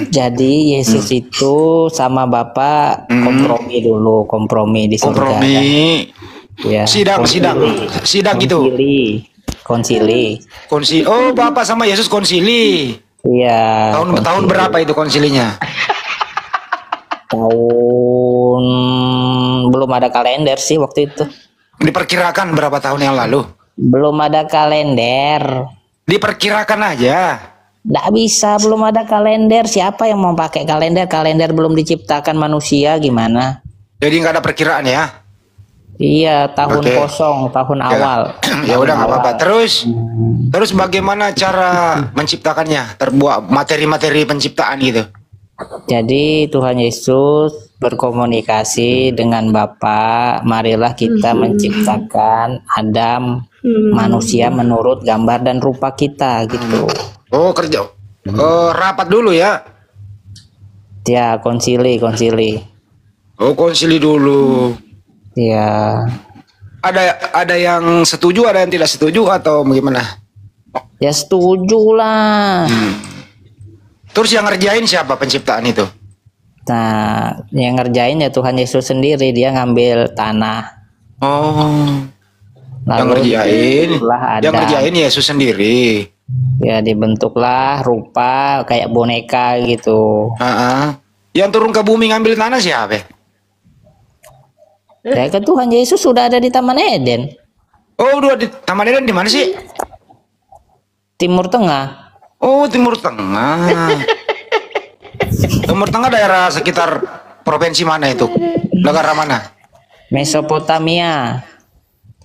Jadi Yesus itu sama Bapak kompromi di surga. Ya, sidang gitu. Konsili. Oh, Bapak sama Yesus konsili. Iya. Tahun berapa itu konsilinya? Tahun belum ada kalender sih waktu itu. Diperkirakan berapa tahun yang lalu? Belum ada kalender. Diperkirakan aja. Nggak bisa, belum ada kalender. Siapa yang mau pakai kalender? Kalender belum diciptakan manusia, gimana? Jadi nggak ada perkiraan ya? Iya, tahun kosong, tahun awal. Ya udah nggak apa-apa. Terus bagaimana cara menciptakannya? Terbuat materi-materi penciptaan gitu. Jadi Tuhan Yesus berkomunikasi dengan Bapa, marilah kita menciptakan Adam, manusia menurut gambar dan rupa kita gitu. Oh, rapat dulu ya? Ya, konsili. Oh, konsili dulu. Ya. Ada yang setuju, ada yang tidak setuju atau bagaimana? Ya setuju lah. Terus yang ngerjain siapa penciptaan itu? Nah, yang ngerjain ya Tuhan Yesus sendiri, dia ngambil tanah. Oh. Lalu yang ngerjain Yesus sendiri. Ya dibentuklah rupa kayak boneka gitu. Yang turun ke bumi ngambil tanah siapa? Ya kan Tuhan Yesus sudah ada di Taman Eden. Oh, udah di Taman Eden di mana sih? Timur Tengah. Oh, Timur Tengah. Timur Tengah daerah sekitar provinsi mana itu? Negara mana? Mesopotamia.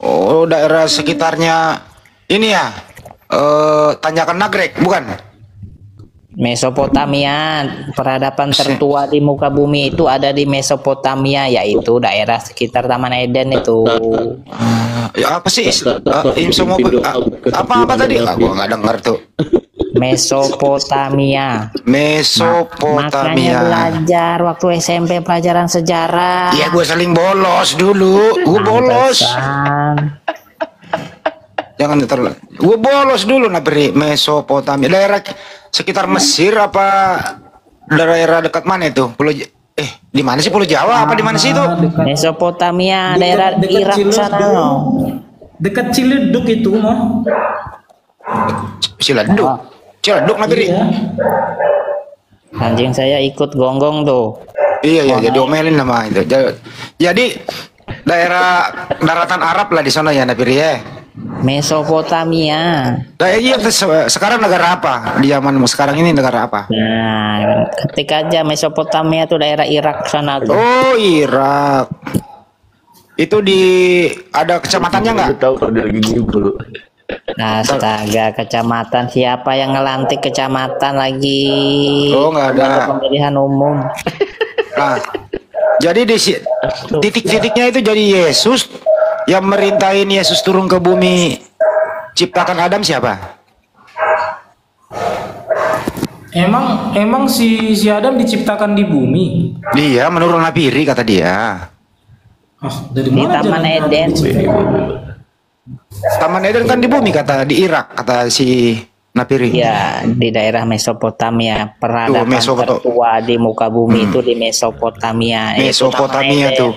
Oh, daerah sekitarnya ini ya. Tanjakan Nagrek, bukan? Mesopotamia, peradaban tertua di muka bumi itu ada di Mesopotamia, yaitu daerah sekitar Taman Eden itu. Ya apa sih? Apa tadi? Gua nggak dengar tuh. Mesopotamia. Mesopotamia. Makanya belajar waktu SMP pelajaran sejarah. Iya, gue saling bolos dulu. Gue bolos. Jangan terlalu. Gue bolos dulu Nabri. Mesopotamia. Daerah sekitar Mesir apa daerah dekat mana itu? Di mana sih Pulau Jawa apa di mana sih itu? Mesopotamia, daerah Irak sana. Dekat Ciledug itu mah. Ciledug Nabri. Anjing saya ikut gonggong tuh. Iya, jadi omelin nama itu. Jadi daerah daratan Arab lah di sana ya Nabri ya. Mesopotamia. Nah, iya, sekarang negara apa? Di zaman sekarang ini negara apa? Nah, ketik aja Mesopotamia tuh daerah Irak sana tuh. Oh, Irak. Itu ada kecamatannya nggak? Tahu kalau dia lagi dulu. Astaga, kecamatan siapa yang ngelantik kecamatan lagi? Oh, nggak ada. Pemilihan umum. Nah, jadi di titik-titiknya itu jadi Yesus yang merintahin Yesus turun ke bumi ciptakan Adam siapa? Emang si Adam diciptakan di bumi. Dia menurun Napiri kata dia. Dari Di mana Taman Eden. Taman Eden kan di bumi kata di Irak kata si Napiri. Ya, di daerah Mesopotamia. Peradaban tertua di muka bumi itu di Mesopotamia. Mesopotamia tuh.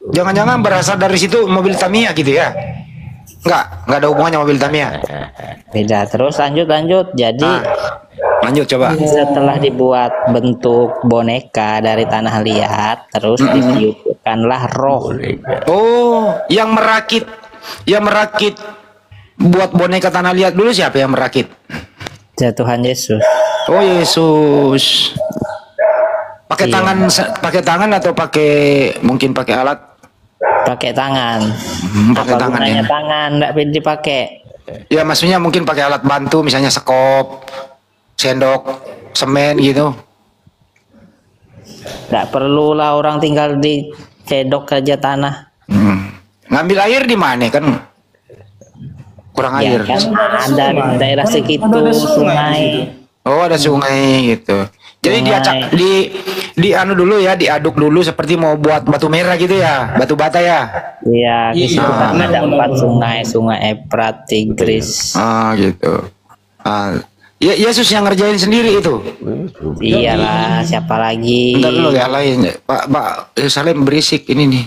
Jangan-jangan berasal dari situ mobil Tamiya gitu ya? Nggak ada hubungannya mobil Tamiya. Beda. Terus lanjut. Jadi lanjut coba. Setelah dibuat bentuk boneka dari tanah liat, terus ditiupkanlah roh. Oh, yang merakit buat boneka tanah liat dulu siapa yang merakit? Ya, Tuhan Yesus. Oh, Yesus. Pakai tangan atau mungkin pakai alat? Pakai tangan. Pakai tangan ya. Tangan enggak dipakai. Ya, maksudnya mungkin pakai alat bantu misalnya sekop, sendok, semen gitu. Enggak perlu lah orang tinggal di cedok aja tanah. Ngambil air di mana kan? Kurang air. Kan ada di daerah segitu sungai. Oh, ada sungai gitu. Jadi diaduk dulu seperti mau buat batu merah gitu ya, batu bata ya. Iya, di situ kan ada 4 sungai Efrat, Tigris. Gitu. Ya, Yesus yang ngerjain sendiri itu. Iyalah, siapa lagi? Bentar dulu ya lain. Pak Yerusalem berisik ini nih.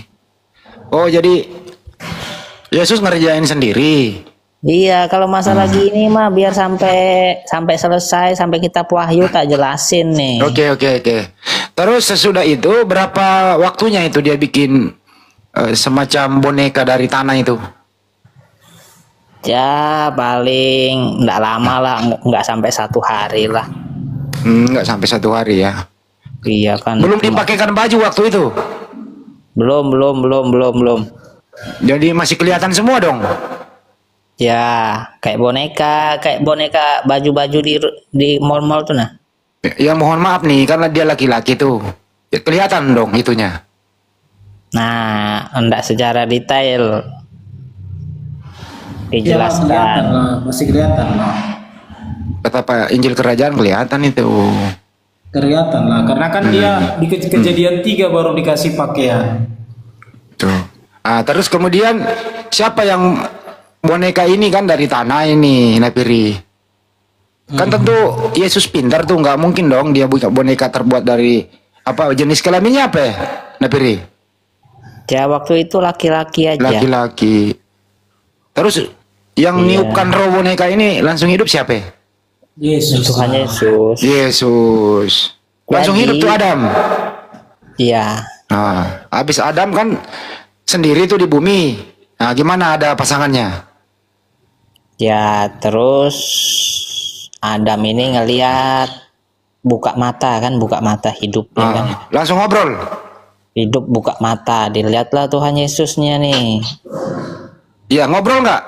Oh, jadi Yesus ngerjain sendiri. Iya, kalau masalah gini mah biar sampai selesai, sampai kitab Wahyu tak jelasin nih. Oke. Terus sesudah itu berapa waktunya itu dia bikin semacam boneka dari tanah itu? Ya paling nggak lama lah, nggak sampai 1 hari lah. Nggak sampai 1 hari ya? Iya kan. Belum dipakaikan baju waktu itu? Belum. Jadi masih kelihatan semua dong? Ya, kayak boneka baju-baju di mall-mall tuh nah. Ya mohon maaf nih, karena dia laki-laki tuh. Ya, kelihatan dong itunya. Nah, enggak secara detail dijelaskan. Ya, masih kelihatan lah. Kata Pak Injil Kerajaan kelihatan itu. Kelihatan lah, karena kan dia di kejadian 3 baru dikasih pakaian. Tuh. Terus kemudian siapa yang boneka ini kan dari tanah ini, Napiri. Kan tentu Yesus pintar tuh, nggak mungkin dong dia buka boneka terbuat dari apa jenis kelaminnya apa ya, Napiri? Ya waktu itu laki-laki aja. Laki-laki. Terus yang niupkan roh boneka ini langsung hidup siapa? Yesus. Tuhan Yesus. Yesus. Langsung hidup tuh Adam. Iya. Nah, habis Adam kan sendiri tuh di bumi. Nah, gimana ada pasangannya? Ya terus Adam ini ngelihat buka mata hidup ya kan. Langsung ngobrol. Hidup buka mata, dilihatlah Tuhan Yesusnya nih. Iya, ngobrol nggak?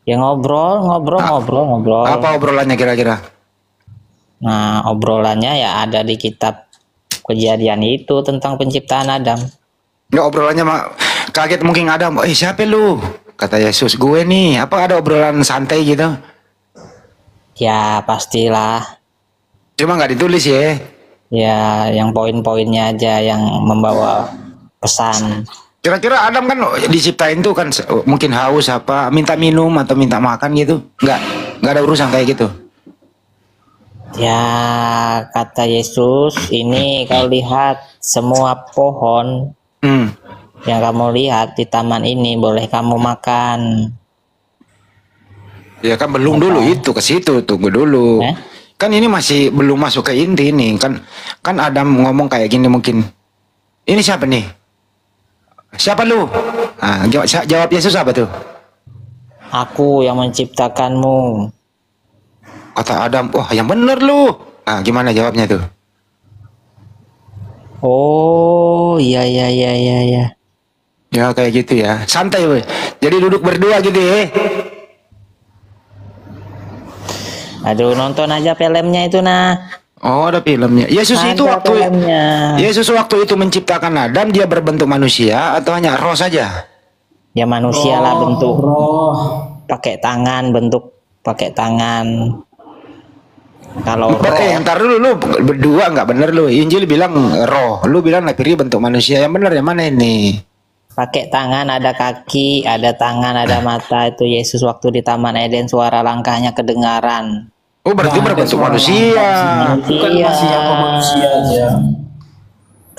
Ya ngobrol. Apa obrolannya kira-kira? Nah, obrolannya ya ada di kitab Kejadian itu tentang penciptaan Adam. Nggak, obrolannya kaget mungkin Adam. Siapa lu? Kata Yesus, gue nih. Apa ada obrolan santai gitu? Ya pastilah. Cuma nggak ditulis ya? Ya, yang poin-poinnya aja yang membawa pesan. Kira-kira Adam kan diciptain tuh kan mungkin haus apa, minta minum atau minta makan gitu? Nggak ada urusan kayak gitu. Ya, kata Yesus, ini kau lihat semua pohon yang kamu lihat di taman ini boleh kamu makan. Ya kan belum dulu itu ke situ, tunggu dulu. Kan ini masih belum masuk ke inti nih. Kan Adam ngomong kayak gini mungkin. Ini siapa nih? Siapa lu? Jawab Yesus apa tuh? Aku yang menciptakanmu. Kata Adam, wah yang bener lu. Nah, gimana jawabnya tuh? Oh, iya. Ya kayak gitu ya, santai weh. Jadi duduk berdua gitu ya. Aduh, nonton aja filmnya itu nah. Oh, ada filmnya. Yesus itu Ada filmnya. Yesus waktu itu menciptakan Adam, dia berbentuk manusia atau hanya roh saja? Ya manusia lah bentuk. Roh. Pakai tangan, bentuk pakai tangan. Kalau roh, Ntar dulu lu berdua nggak bener lu. Injil bilang roh, lu bilang lapiri bentuk manusia. Yang bener yang mana ini? pakai tangan, ada kaki, ada tangan, ada mata. Itu Yesus waktu di Taman Eden, suara langkahnya kedengaran. Oh, berarti berbentuk manusia. Bukan masih apa manusia aja.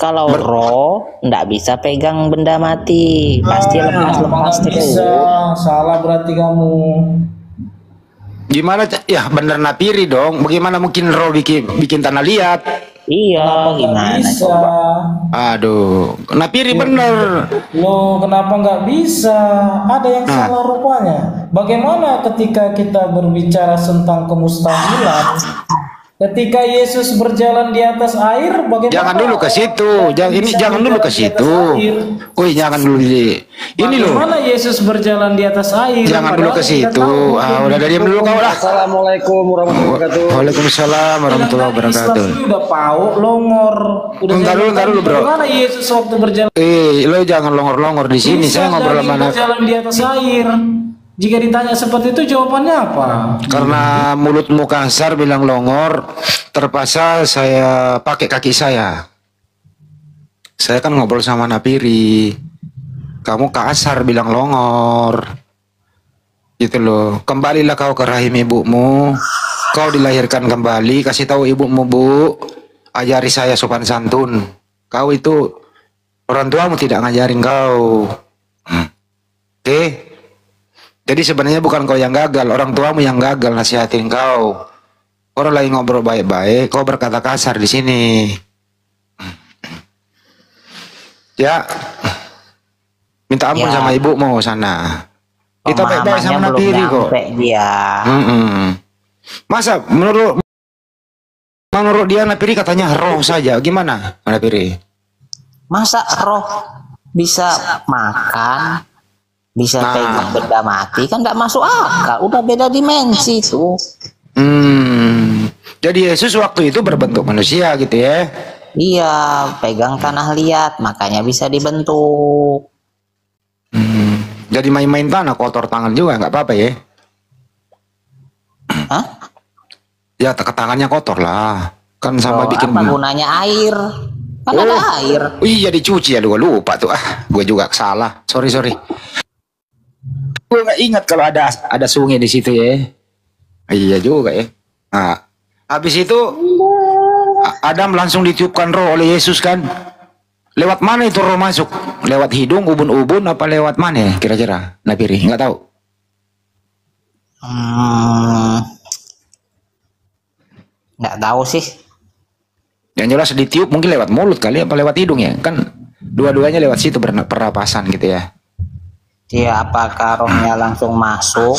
Kalau roh nggak bisa pegang benda mati, pasti lepas-lepas nggak terus. bisa, salah berarti kamu. Gimana? Ya bener napiri dong. Bagaimana mungkin roh bikin tanah liat? Iya, gimana bisa? coba? Aduh, napiri bener. Loh, kenapa nggak bisa? Ada yang salah rupanya. Bagaimana ketika kita berbicara tentang kemustahilan? Ketika Yesus berjalan di atas air, bagaimana? Jangan dulu ke situ. Jangan dulu ke situ. Woi, jangan dulu ini loh. Bagaimana Yesus berjalan di atas air? Jangan dulu ke situ. Udah diam dulu kau lah. Assalamualaikum warahmatullahi wabarakatuh. Waalaikumsalam warahmatullahi wabarakatuh. Udah pauk, longor. Ntar dulu bro. Bagaimana Yesus waktu berjalan? Lo jangan longor-longor di sini. Bisa Saya ngobrol jadi sama berjalan di atas air. Jika ditanya seperti itu, jawabannya apa? Karena mulutmu kasar bilang longor, terpaksa saya pakai kaki saya. Saya kan ngobrol sama Napiri. Kamu kasar bilang longor. Gitu loh. Kembalilah kau ke rahim ibumu. Kau dilahirkan kembali, kasih tahu ibumu, Bu. Ajari saya sopan santun. Kau itu orang tuamu tidak ngajarin kau. Oke? Jadi sebenarnya bukan kau yang gagal, orang tuamu yang gagal nasihatin kau. Orang lagi ngobrol baik-baik, kau berkata kasar di sini. Ya, minta ampun Ya. sama ibumu sana. Kita baik-baik sama Pemahamannya belum Napiri kok. nyampe dia. Masa menurut dia Napiri katanya roh saja, gimana Napiri? Masa roh bisa makan, bisa pegang benda mati, kan nggak masuk akal. Udah beda dimensi tuh. Jadi Yesus waktu itu berbentuk manusia gitu ya? Iya, pegang tanah liat, makanya bisa dibentuk. Jadi main-main tanah kotor tangan juga nggak apa-apa ya? Hah? Ya tangannya kotor lah. Kan sama bikin. Apa gunanya air? Kan ada air. Oh iya dicuci ya, lupa tuh. Gue juga salah. Sorry. Gue nggak ingat kalau ada sungai di situ ya. Iya juga ya. Nah, habis itu Adam langsung ditiupkan roh oleh Yesus kan. Lewat mana itu roh masuk? Lewat hidung, ubun-ubun, apa lewat mana ya kira-kira? Napiri, nggak tahu. Nggak tahu sih. Yang jelas ditiup mungkin lewat mulut kali, apa lewat hidung ya? Kan dua-duanya lewat situ pernapasan gitu ya. Dia apakah rohnya langsung masuk?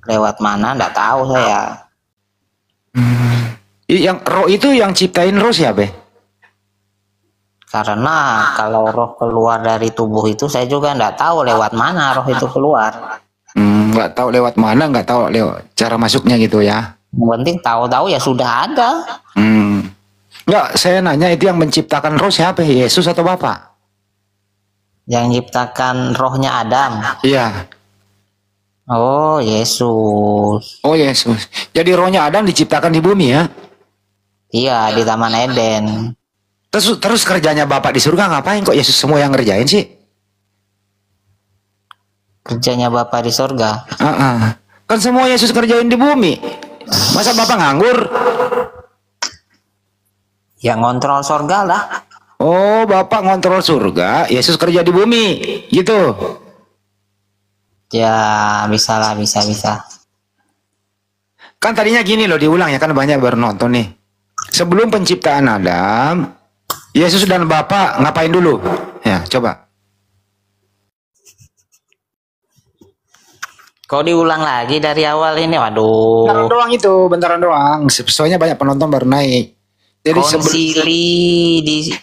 Lewat mana? Nggak tahu saya. Yang roh itu yang ciptain roh siapa? Karena kalau roh keluar dari tubuh itu saya juga nggak tahu lewat mana roh itu keluar. Nggak tahu lewat mana, nggak tahu lewat cara masuknya gitu ya. Yang penting tahu-tahu ya sudah ada. Nggak, saya nanya itu yang menciptakan roh siapa? Yesus atau Bapak? Yang ciptakan rohnya Adam. Iya. Oh, Yesus. Oh, Yesus. Jadi rohnya Adam diciptakan di bumi ya? Iya, di Taman Eden. Terus kerjanya Bapak di surga ngapain kok Yesus semua yang ngerjain sih? Kerjanya Bapak di surga. Kan semua Yesus kerjain di bumi. Masa Bapak nganggur? Ya ngontrol surga lah. Oh, Bapak ngontrol surga, Yesus kerja di bumi, gitu. Ya, bisa lah, bisa. Kan tadinya gini loh, diulang ya, kan banyak baru nonton nih. Sebelum penciptaan Adam, Yesus dan Bapak ngapain dulu? Ya, coba. Kau diulang lagi dari awal ini, waduh. Bentaran doang itu, bentaran doang. Soalnya banyak penonton baru naik. Jadi Konsili di.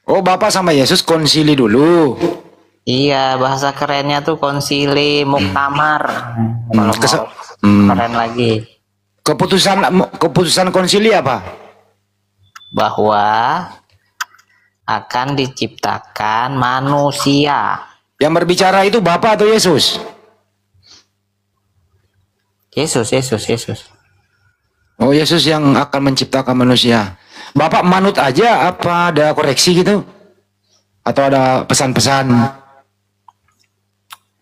Oh, Bapak sama Yesus konsili dulu. Iya, bahasa kerennya tuh konsili muktamar. Kalau mau keren lagi. Keputusan konsili apa? Bahwa akan diciptakan manusia. Yang berbicara itu Bapak atau Yesus? Yesus. Oh, Yesus yang akan menciptakan manusia. Bapak manut aja apa ada koreksi gitu? Atau ada pesan-pesan?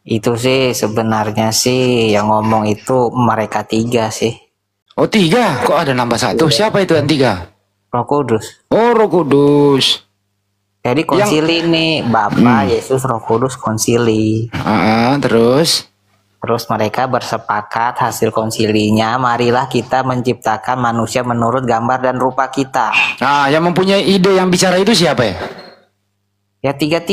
Itu sih sebenarnya sih yang ngomong itu mereka 3 sih. Oh, 3? Kok ada nambah 1? Siapa itu yang 3? Roh Kudus. Oh, Roh Kudus. Jadi konsili nih, Bapa, Yesus, Roh Kudus konsili. Terus mereka bersepakat hasil konsilinya, marilah kita menciptakan manusia menurut gambar dan rupa kita. Nah, yang mempunyai ide yang bicara itu siapa ya? Ya 3.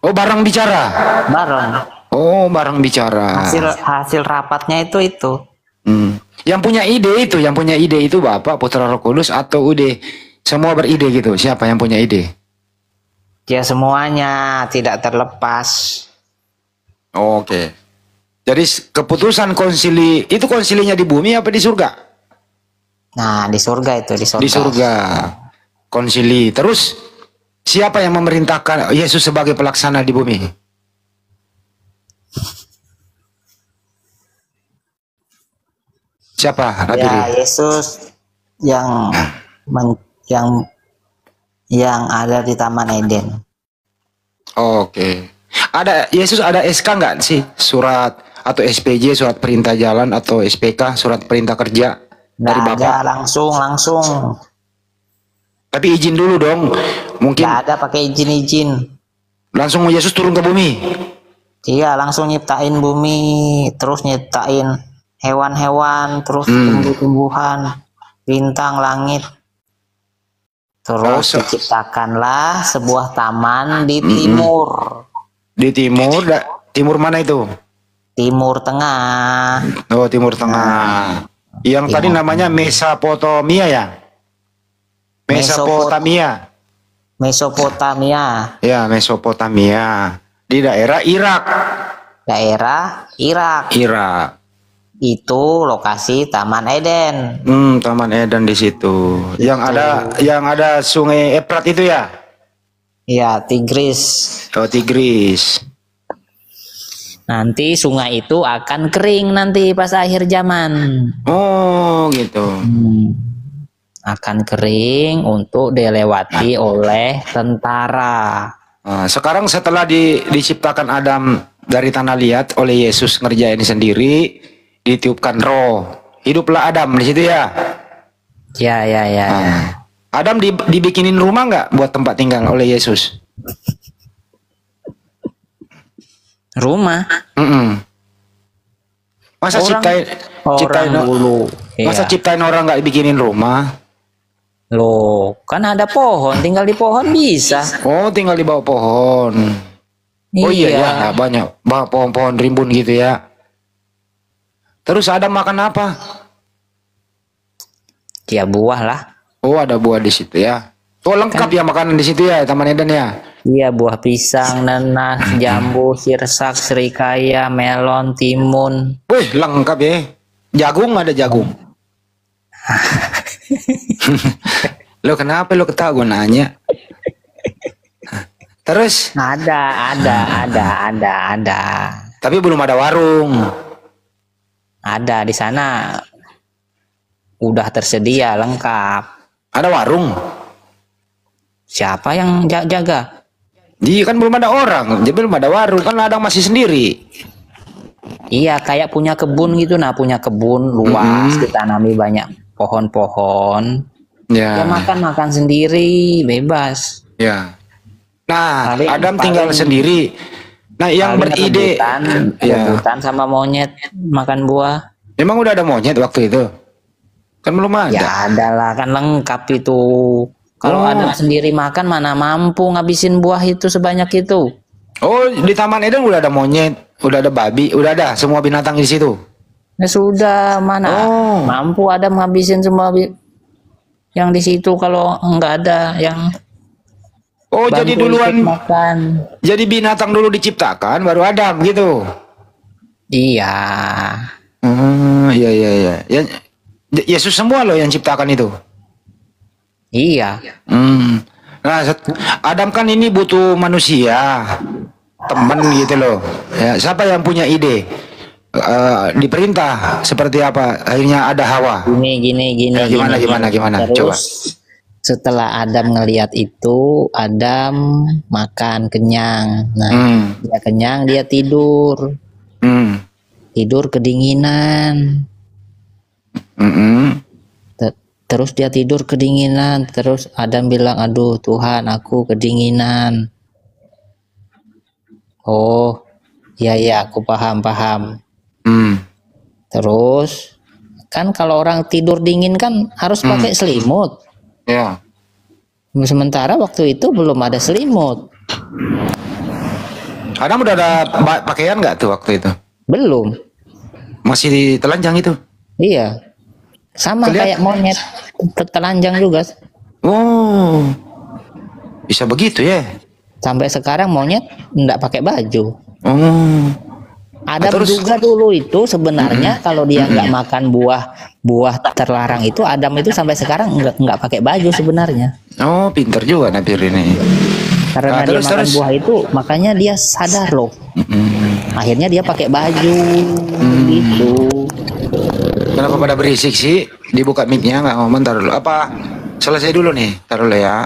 Oh, bareng bicara? Bareng. Oh, bareng bicara. Hasil rapatnya itu. Yang punya ide itu Bapak, Putra, Roh Kudus atau udah semua beride gitu? Siapa yang punya ide? Ya semuanya, tidak terlepas. Oke. Jadi keputusan konsili itu konsilinya di bumi apa di surga? Nah, di surga itu, di surga. Di surga. Konsili. Terus siapa yang memerintahkan Yesus sebagai pelaksana di bumi? Siapa? Ya, Yesus yang ada di Taman Eden. Oke. Ada Yesus ada SK nggak sih? Surat atau SPJ, surat perintah jalan, atau SPK, surat perintah kerja dari Bapak? Langsung. Tapi izin dulu dong. Mungkin nggak ada pakai izin. Langsung Yesus turun ke bumi. Iya, langsung nyiptain bumi, terus nyiptain hewan-hewan, terus tumbuh-tumbuhan, bintang, langit. Terus diciptakanlah sebuah taman di timur. Di timur, timur mana itu? Timur Tengah. Oh, Timur Tengah. Yang tadi namanya Mesopotamia ya? Mesopotamia. Ya, Mesopotamia. Di daerah Irak. Irak. Itu lokasi Taman Eden. Taman Eden di situ. Yang ada Sungai Efrat itu ya? Iya, Tigris. Oh, Tigris. Nanti sungai itu akan kering nanti pas akhir zaman. Oh, gitu. Akan kering untuk dilewati oleh tentara. Sekarang setelah diciptakan Adam dari tanah liat oleh Yesus ngerjain sendiri, ditiupkan roh, hiduplah Adam di situ ya. Ya. Adam dibikinin rumah nggak buat tempat tinggal oleh Yesus? Rumah? Masa ciptain orang nggak bikinin rumah? Loh, kan ada pohon, tinggal di pohon bisa. Oh, tinggal di bawah pohon. Oh iya ya, banyak pohon-pohon rimbun gitu ya. Terus Adam makan apa? Ya buah lah. Oh, ada buah di situ ya. Oh, lengkap ya makanan di situ ya, Taman Eden ya. Iya, buah pisang, nanas, jambu, sirsak, serikaya, melon, timun. Wih, lengkap ya. Jagung ada jagung. Lo kenapa lo ketawa gue nanya? Terus? Ada. Tapi belum ada warung. Ada di sana. Udah tersedia lengkap. Ada warung? Siapa yang jaga? Iya kan belum ada orang, jadi belum ada warung, kan ladang masih sendiri. Iya, kayak punya kebun gitu. Nah, punya kebun luas, ditanami banyak pohon-pohon. Ya makan sendiri, bebas. Ya. Nah, Adam tinggal sendiri. Nah, yang beride rebutan sama monyet makan buah. Emang udah ada monyet waktu itu? Kan belum ada. Ya ada lah, kan lengkap itu. Kalau Adam sendiri makan mana mampu ngabisin buah itu sebanyak itu. Oh, di Taman Eden udah ada monyet. udah ada babi, udah ada semua binatang di situ. Ya sudah, mana mampu Adam ngabisin semua yang di situ kalau nggak ada yang jadi bantu duluan ikut makan. Jadi binatang dulu diciptakan baru Adam gitu. Iya. Iya. Ya, Yesus semua loh yang ciptakan itu. Iya. Nah, Adam kan ini butuh manusia, teman gitu loh. Ya, siapa yang punya ide? Diperintah seperti apa? Akhirnya ada Hawa. Gini. Ya, gimana? Terus, Coba. Setelah Adam ngelihat itu, Adam makan kenyang. Nah, dia kenyang, dia tidur. Tidur kedinginan. Terus dia tidur kedinginan. Terus Adam bilang, aduh Tuhan, aku kedinginan. Oh, iya, aku paham. Terus kan kalau orang tidur dingin kan harus pakai selimut. Ya. Sementara waktu itu belum ada selimut. Adam udah ada pakaian nggak tuh waktu itu? Belum. Masih telanjang itu? Iya. Sama kayak monyet, telanjang juga. Oh, bisa begitu ya? Sampai sekarang monyet nggak pakai baju. Adam Terus? juga dulu itu sebenarnya kalau dia nggak makan buah terlarang itu, Adam itu sampai sekarang nggak pakai baju sebenarnya. Oh, pinter juga Nabi ini. Karena dia makan buah itu, makanya dia sadar loh. Akhirnya dia pakai baju gitu. Kenapa pada berisik sih? Dibuka mic-nya nggak ngomong, taruh dulu. Apa? Selesai dulu nih, taruh dulu ya.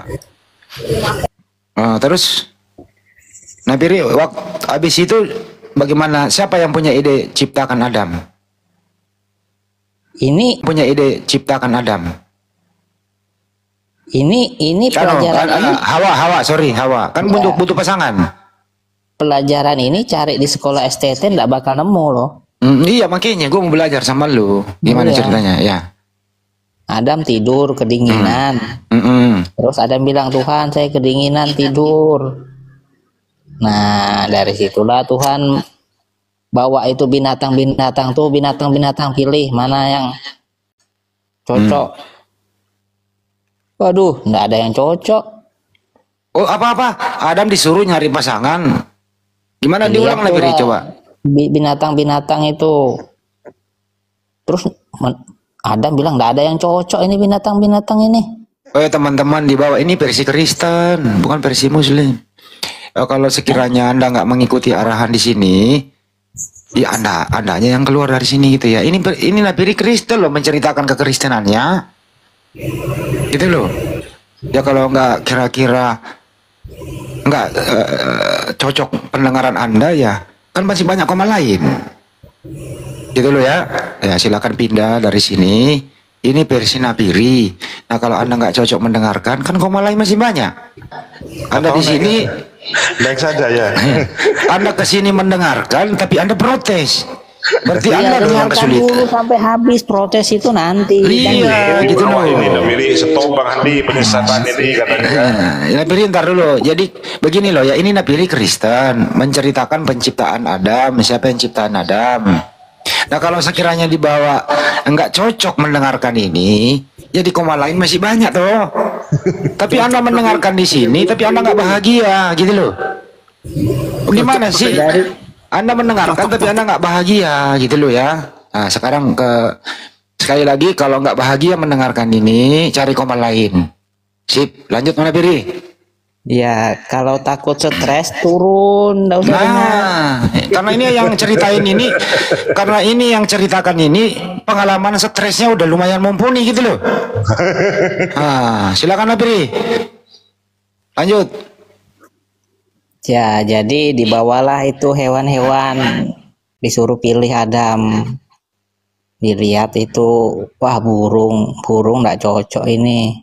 Terus Nabi waktu habis itu bagaimana? Siapa yang punya ide ciptakan Adam? Ini punya ide ciptakan Adam. Ini pelajaran ini. Hawa. Kan butuh pasangan. Pelajaran ini cari di sekolah STT nggak bakal nemu loh. Iya, makanya gue mau belajar sama lu. Gimana ceritanya? Ya. Adam tidur kedinginan. Terus Adam bilang, Tuhan saya kedinginan tidur. Nah dari situlah Tuhan bawa itu binatang-binatang tuh, binatang-binatang pilih mana yang cocok. Waduh, nggak ada yang cocok. Oh, apa-apa? Adam disuruh nyari pasangan. Gimana diulang lagi coba? Binatang-binatang itu. Terus Adam bilang nggak ada yang cocok ini binatang-binatang ini. Oh, teman-teman di bawah ini versi Kristen, bukan versi Muslim. Kalau sekiranya Anda nggak mengikuti arahan di sini, ya Andanya yang keluar dari sini gitu ya. Ini Nabi Kristen loh, menceritakan kekristenannya, gitu loh. Ya kalau nggak kira-kira nggak cocok pendengaran Anda ya, kan masih banyak koma lain, gitu loh ya. Ya silakan pindah dari sini. Ini versi Nabiri. Nah kalau Anda nggak cocok mendengarkan, kan koma lain masih banyak. Anda di sini baik saja ya. Anda ke sini mendengarkan, tapi Anda protes. Berarti Anda yang dengarkan kesulitan. dulu sampai habis, protes itu nanti. Iya, gitu loh. Ini Nabiri stop Bang Andi penyesatan ini katanya. Nabiri ntar dulu. Jadi begini loh ya, ini Nabiri Kristen menceritakan penciptaan Adam, siapa yang ciptaan Adam. Nah kalau sekiranya dibawa enggak cocok mendengarkan ini, ya di koma lain masih banyak toh. Tapi Anda mendengarkan di sini, tapi Anda nggak bahagia, gitu loh. Gimana sih? Anda mendengarkan tapi Anda nggak bahagia, gitu loh ya. Nah sekarang sekali lagi kalau nggak bahagia mendengarkan ini, cari koma lain. Sip, lanjut mana Piri? Ya kalau takut stres turun, nggak usah dengar. Karena ini yang ceritain ini, karena ini yang ceritakan ini pengalaman stresnya udah lumayan mumpuni gitu loh. Silakan Nabiri. Lanjut. Ya jadi dibawalah itu hewan-hewan, disuruh pilih Adam. Dilihat itu, wah burung nggak cocok ini.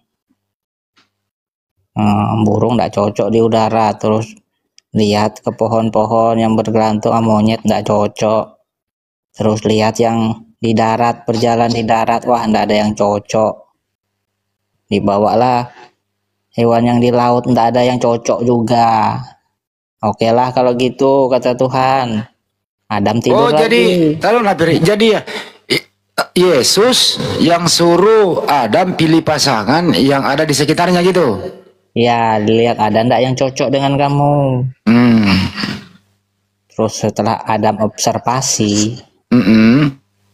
Burung nggak cocok di udara. Terus lihat ke pohon-pohon yang bergelantung, monyet nggak cocok. Terus lihat yang di darat, berjalan di darat, wah nggak ada yang cocok. Dibawalah hewan yang di laut, nggak ada yang cocok juga. Oke lah kalau gitu kata Tuhan, Adam tidur Oh lagi. jadi, taruh Napiri. Jadi ya Yesus yang suruh Adam pilih pasangan yang ada di sekitarnya gitu. Ya, dilihat ada ndak yang cocok dengan kamu. Terus setelah Adam observasi,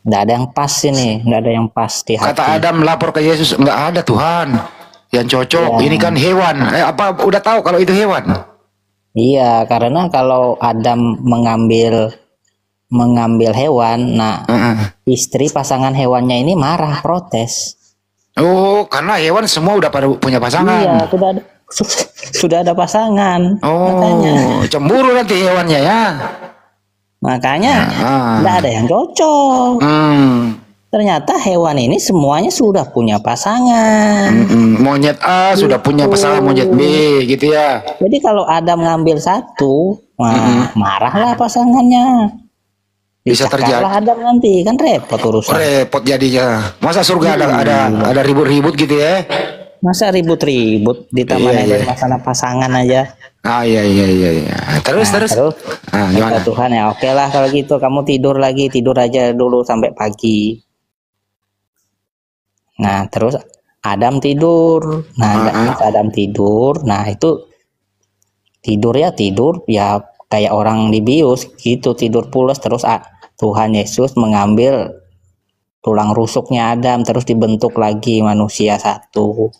ndak ada yang pas ini, ndak ada yang pas di hati. Kata Adam lapor ke Yesus, nggak ada Tuhan yang cocok. Ini kan hewan. Apa udah tahu kalau itu hewan? Iya, karena kalau Adam mengambil hewan, nah istri pasangan hewannya ini marah, protes. Oh, karena hewan semua udah pada punya pasangan. Iya, sudah ada pasangan. Oh, makanya cemburu nanti hewannya ya. Makanya nggak ada yang cocok. Ternyata hewan ini semuanya sudah punya pasangan. Monyet A sudah punya pasangan monyet B gitu ya. Jadi kalau Adam ngambil satu, marahlah pasangannya. Bisa terjadi. Adam nanti kan repot urusan. Repot jadinya. Masa surga ada ribut-ribut gitu ya? Masa ribut-ribut di Taman Eden masalah pasangan aja. Iya. Terus. Gimana? Tuhan ya, oke lah kalau gitu kamu tidur aja dulu sampai pagi. Nah terus Adam tidur. Adam tidur. Nah itu tidur ya kayak orang dibius gitu, tidur pulas. Terus Tuhan Yesus mengambil tulang rusuknya Adam, terus dibentuk lagi manusia satu.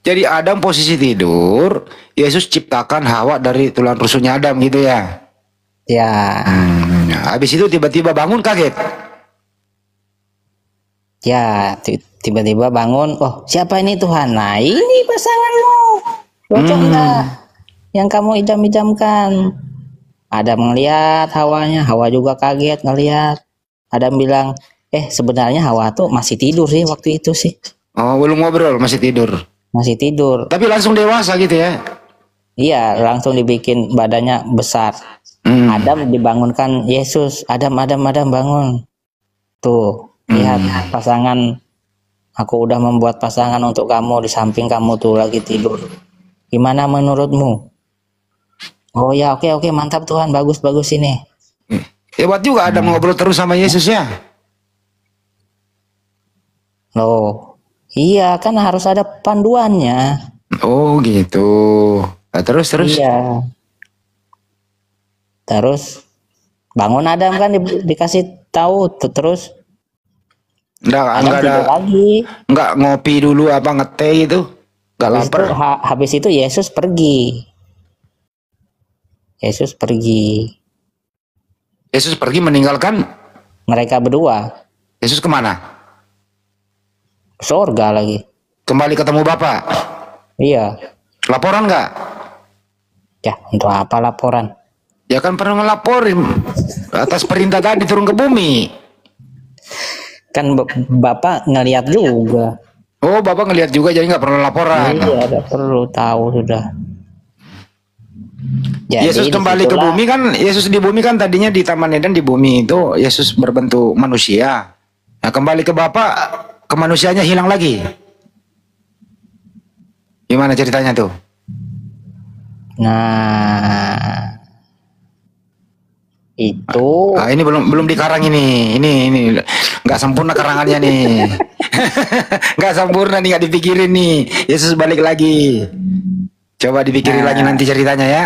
Jadi Adam posisi tidur, Yesus ciptakan Hawa dari tulang rusuknya Adam gitu ya? Ya. Habis itu tiba-tiba bangun kaget? Ya, tiba-tiba bangun, oh siapa ini Tuhan? Nah ini pasanganmu, cocok enggak? Yang kamu idam-idamkan. Adam ngeliat Hawanya, Hawa juga kaget ngeliat. Adam bilang, sebenarnya Hawa tuh masih tidur sih waktu itu sih. Oh, belum ngobrol, masih tidur. Masih tidur. Tapi langsung dewasa gitu ya? Iya, langsung dibikin badannya besar. Adam dibangunkan Yesus. Adam bangun. Tuh, lihat pasangan. Aku udah membuat pasangan untuk kamu, di samping kamu tuh lagi tidur. Gimana menurutmu? Oh ya, oke, mantap Tuhan, bagus ini. Hebat juga Adam ngobrol terus sama Yesus ya? Loh, iya kan harus ada panduannya. Oh gitu. Nah, terus. Iya. Terus bangun Adam kan dikasih tahu terus. Enggak ngopi dulu apa ngeteh gitu? Enggak lapar. Habis itu Yesus pergi. Yesus pergi meninggalkan mereka berdua. Yesus kemana? Surga lagi. Kembali ketemu Bapak? Iya. Laporan nggak? Ya, untuk apa laporan? Ya kan pernah ngelaporin atas perintah tadi turun ke bumi. Kan Bapak ngelihat juga. Oh, Bapak ngelihat juga jadi nggak perlu laporan. Iya, ada perlu tahu sudah. Jadi, Yesus kembali ke bumi kan, Yesus di bumi kan tadinya di Taman Eden di bumi itu Yesus berbentuk manusia. Nah kembali ke Bapak, kemanusiaannya hilang lagi. Gimana ceritanya tuh? Nah itu. Ini belum dikarang ini nggak sempurna karangannya nih. Nggak sempurna nih, nggak dipikirin nih. Yesus balik lagi. Coba dipikirin lagi nanti ceritanya ya.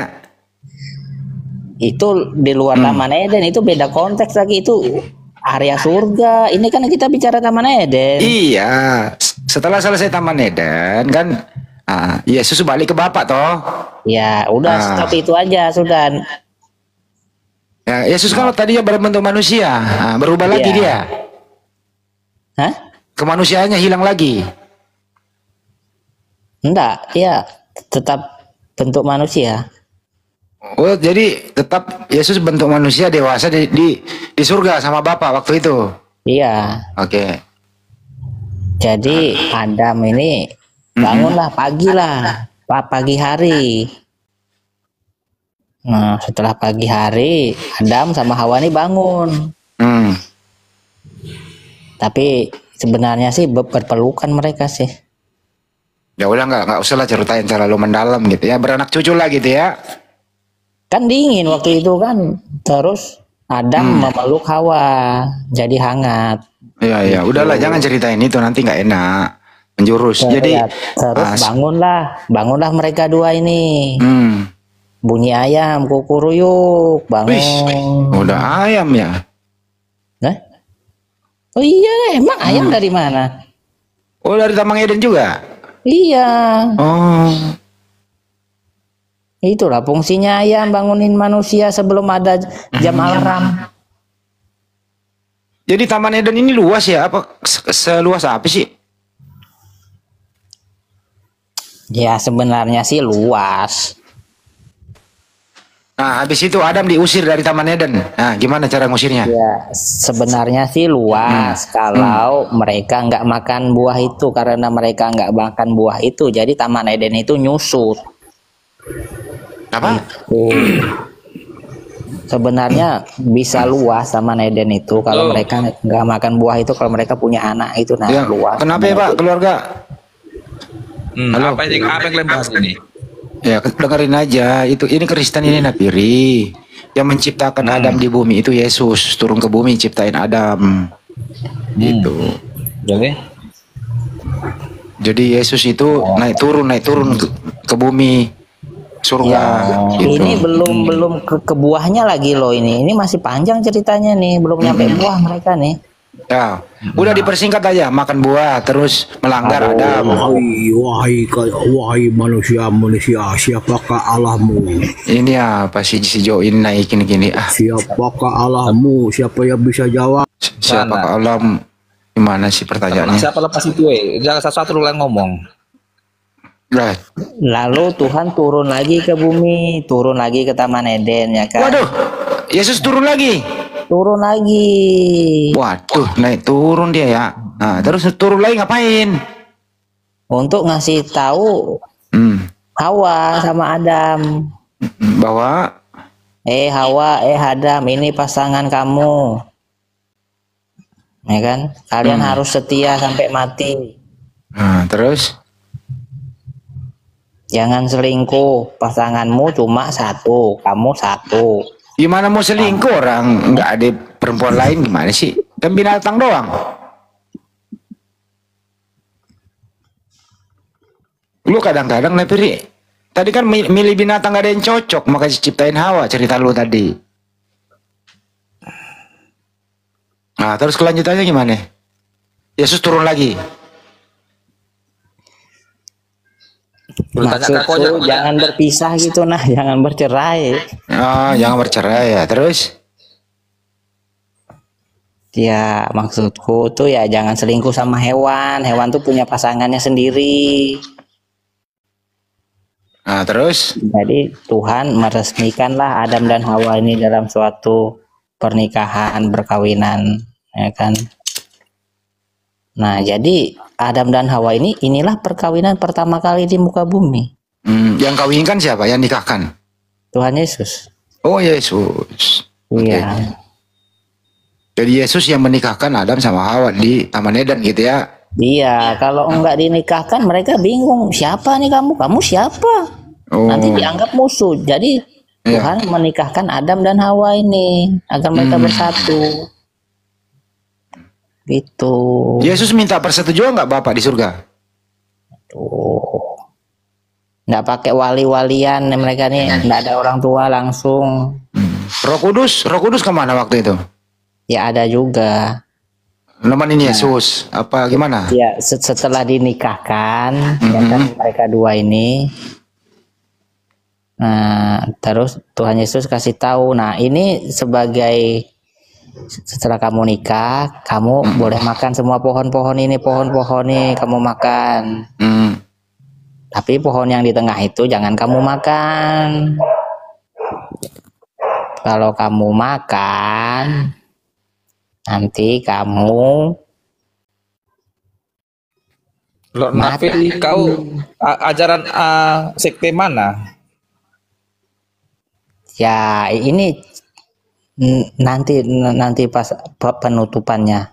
Itu di luar Taman Eden, itu beda konteks lagi, itu area surga. Ini kan kita bicara Taman Eden. Iya, setelah selesai Taman Eden kan Yesus balik ke Bapak toh. Ya udah stop itu aja sudah. Ya, Yesus kalau tadinya berbentuk manusia, berubah lagi dia. Hah? Kemanusiaannya hilang lagi. Enggak, ya tetap bentuk manusia. Oh, jadi tetap Yesus bentuk manusia dewasa di surga sama Bapa waktu itu. Iya. Oke. Jadi Adam ini bangunlah pagi hari. Nah, setelah pagi hari Adam sama Hawa ini bangun. Tapi sebenarnya sih berpelukan mereka sih. Ya udah nggak usah lah ceritain terlalu mendalam gitu ya, beranak cucu lah gitu ya. Kan dingin waktu itu kan. Terus Adam memeluk Hawa, jadi hangat. Iya, iya. Udahlah, jangan ceritain itu, nanti nggak enak. Menjurus. Jadi, terus bangunlah mereka dua ini. Bunyi ayam, kukuruyuk, bangun. Udah ayam ya? Hah? Oh iya, emang ayam dari mana? Oh, dari Taman Eden juga? Iya. Oh. Itulah fungsinya ayam, bangunin manusia sebelum ada jam alarm. Jadi Taman Eden ini luas ya? Apa seluas apa sih? Ya sebenarnya sih luas. Nah, habis itu Adam diusir dari Taman Eden. Nah, gimana cara ngusirnya? Ya, sebenarnya sih luas kalau mereka nggak makan buah itu. Karena mereka nggak makan buah itu, jadi Taman Eden itu nyusut. Apa? Sebenarnya bisa luas Taman Eden itu kalau mereka nggak makan buah itu. Kalau mereka punya anak itu, nah Ya, luas. kenapa ya Pak, keluarga? Apa yang kalian bahas ini? Ya, dengerin aja. Ini Kristen ini Napiri. Yang menciptakan Adam di bumi itu Yesus. Turun ke bumi ciptain Adam. Gitu. Jadi Yesus itu naik turun ke bumi surga. Gitu. Ini belum ke buahnya lagi loh ini. Ini masih panjang ceritanya nih, belum nyampe buah mereka nih. Ya, udah dipersingkat aja, makan buah terus melanggar Adam. Wahai manusia, siapakah Allahmu? Ini apa sih si Jo ini naikin gini? Siapakah Allahmu? Siapa yang bisa jawab? Siapakah Allah? Gimana sih pertanyaannya? Siapa lepas itu jangan satu-satu lu yang ngomong. Lalu Tuhan turun lagi ke bumi, turun lagi ke Taman Eden ya kan? Waduh, Yesus turun lagi. Turun lagi. Waduh, naik turun dia ya. Nah, terus turun lagi ngapain? Untuk ngasih tahu Hawa sama Adam bahwa Hawa, Adam, ini pasangan kamu. Ya kan? Kalian harus setia sampai mati. Nah, terus jangan selingkuh. Pasanganmu cuma satu, kamu satu. Gimana mau selingkuh orang nggak ada perempuan lain, gimana sih? Kan binatang doang. Lu kadang-kadang Napiri, tadi kan milih binatang gak ada yang cocok, makanya ciptain Hawa, cerita lu tadi. Nah, terus kelanjutannya gimana? Yesus turun lagi. Maksudku jangan berpisah gitu, nah jangan bercerai. Oh, jangan bercerai ya. Terus? Ya maksudku tuh ya jangan selingkuh sama hewan. Hewan tuh punya pasangannya sendiri. Nah, terus? Jadi Tuhan meresmikanlah Adam dan Hawa ini dalam suatu pernikahan, perkawinan, ya kan? Nah, jadi Adam dan Hawa inilah perkawinan pertama kali di muka bumi. Yang kawinkan siapa? Yang nikahkan? Tuhan Yesus. Oh, Yesus. Iya. Jadi Yesus yang menikahkan Adam sama Hawa di Taman Eden gitu ya? Iya, kalau enggak dinikahkan mereka bingung. Siapa nih kamu? Kamu siapa? Nanti dianggap musuh. Jadi Tuhan menikahkan Adam dan Hawa ini agar mereka bersatu. Gitu. Yesus minta persetujuan nggak Bapak di surga? Nggak pakai wali-walian mereka nih, nggak ada orang tua langsung. Roh Kudus kemana waktu itu? Ya ada juga. Nemenin Yesus apa gimana? Ya setelah dinikahkan, ya kan mereka dua ini. Nah terus Tuhan Yesus kasih tahu, nah ini sebagai setelah kamu nikah, kamu boleh makan semua pohon-pohon ini kamu makan. Tapi pohon yang di tengah itu jangan kamu makan. Kalau kamu makan, nanti kamu Loh, Nafi, kau ajaran sekte mana? Ya ini nanti pas penutupannya.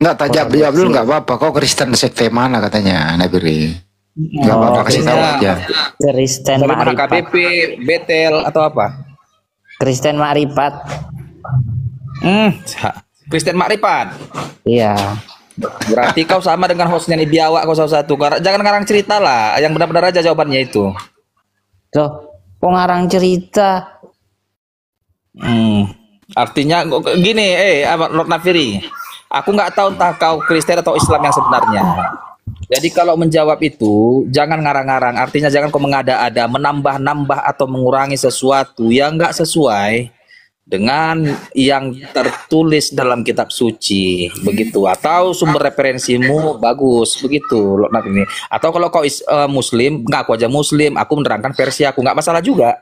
Enggak, jawab dulu nggak apa-apa. Kau Kristen sekte mana katanya Nabiri? Nggak apa-apa, kasih tahu aja. Kristen Bagaimana KBP, Betel atau apa? Kristen Makrifat. Kristen Makrifat. Iya. Berarti kau sama dengan hostnya nih biawak kau salah satu. Jangan ngarang cerita lah, yang benar-benar aja jawabannya itu. Loh, kok ngarang cerita? Artinya gini, Lord Nafiri, aku nggak tahu entah kau Kristen atau Islam yang sebenarnya. Jadi kalau menjawab itu jangan ngarang-ngarang. Artinya jangan kau mengada-ada, menambah-nambah atau mengurangi sesuatu yang nggak sesuai dengan yang tertulis dalam kitab suci, begitu. Atau sumber referensimu bagus, begitu, Lord Nafiri. Atau kalau kau Muslim, ngaku aja Muslim, aku menerangkan versi aku, nggak masalah juga.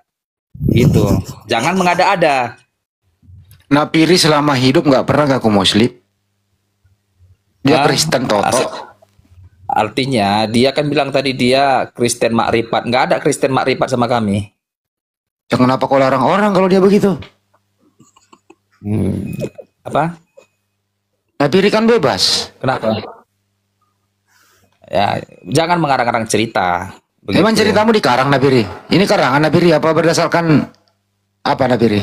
Gitu. Jangan mengada-ada. Nafiri selama hidup nggak pernah ngaku Muslim. Dia Kristen Toto. Artinya dia kan bilang tadi dia Kristen Makrifat. Nggak ada Kristen Makrifat sama kami. Ya kenapa kau larang orang kalau dia begitu? Apa? Nafiri kan bebas. Kenapa? Ya, jangan mengarang-arang cerita. Begitu. Memang ceritamu dikarang, Nafiri? Ini karangan, Nafiri, apa berdasarkan apa, Nafiri?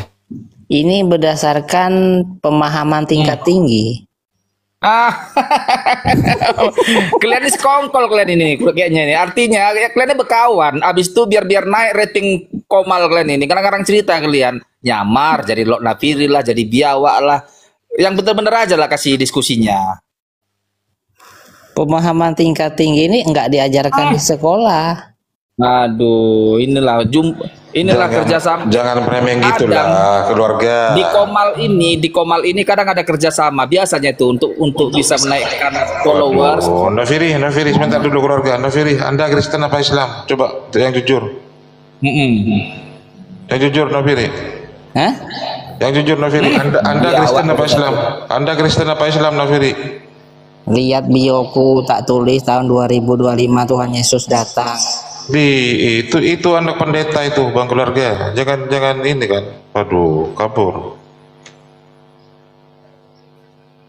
Ini berdasarkan pemahaman tingkat tinggi. Kalian ini sekongkol kalian ini kayaknya ini. Artinya ya, kalian ini berkawan. Abis itu biar naik rating Komal kalian ini. Kadang-kadang cerita kalian nyamar jadi Lord Nafiri lah, jadi biawak lah. Yang bener-bener aja lah kasih diskusinya. Pemahaman tingkat tinggi ini enggak diajarkan di sekolah. Aduh, inilah kerjasama. Jangan remeh gitu lah keluarga. Di Komal ini kadang ada kerjasama biasanya itu untuk bisa menaikkan followers. Oh, Nafiri, sebentar dulu keluarga. Nafiri, Anda Kristen apa Islam? Coba yang jujur. Yang jujur, Nafiri. Hah? Yang jujur, Nafiri. Anda Kristen apa Islam? Anda Kristen apa Islam, Nafiri? Lihat bioku tak tulis tahun 2025 Tuhan Yesus datang. Itu anak pendeta itu, bang keluarga. Jangan ini kan. Aduh, kabur.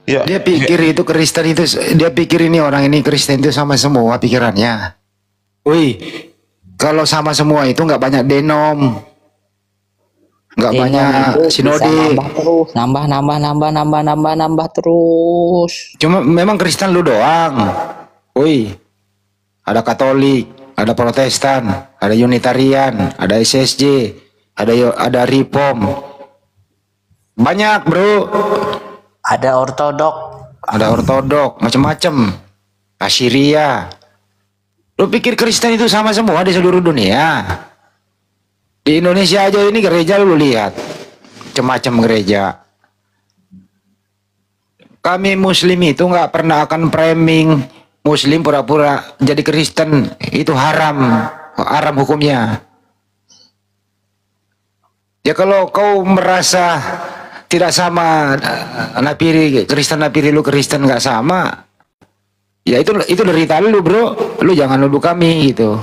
Ya, dia pikir itu Kristen itu, dia pikir ini orang ini Kristen itu sama semua pikirannya. Wih, kalau sama semua itu nggak banyak denom, nggak banyak sinode. Nambah terus. Cuma memang Kristen lu doang. Wih, ada Katolik, ada Protestan, ada Unitarian, ada SSJ, ada Reform. Banyak, bro. Ada ortodok, macam-macam. Assyria. Lu pikir Kristen itu sama semua di seluruh dunia? Di Indonesia aja ini gereja lu lihat. Macam-macam gereja. Kami Muslim itu nggak pernah akan framing Muslim pura-pura jadi Kristen, itu haram hukumnya. Ya kalau kau merasa tidak sama Nafiri, Kristen Nafiri lu Kristen nggak sama, ya itu derita lu, bro. Lu jangan nuduh kami gitu.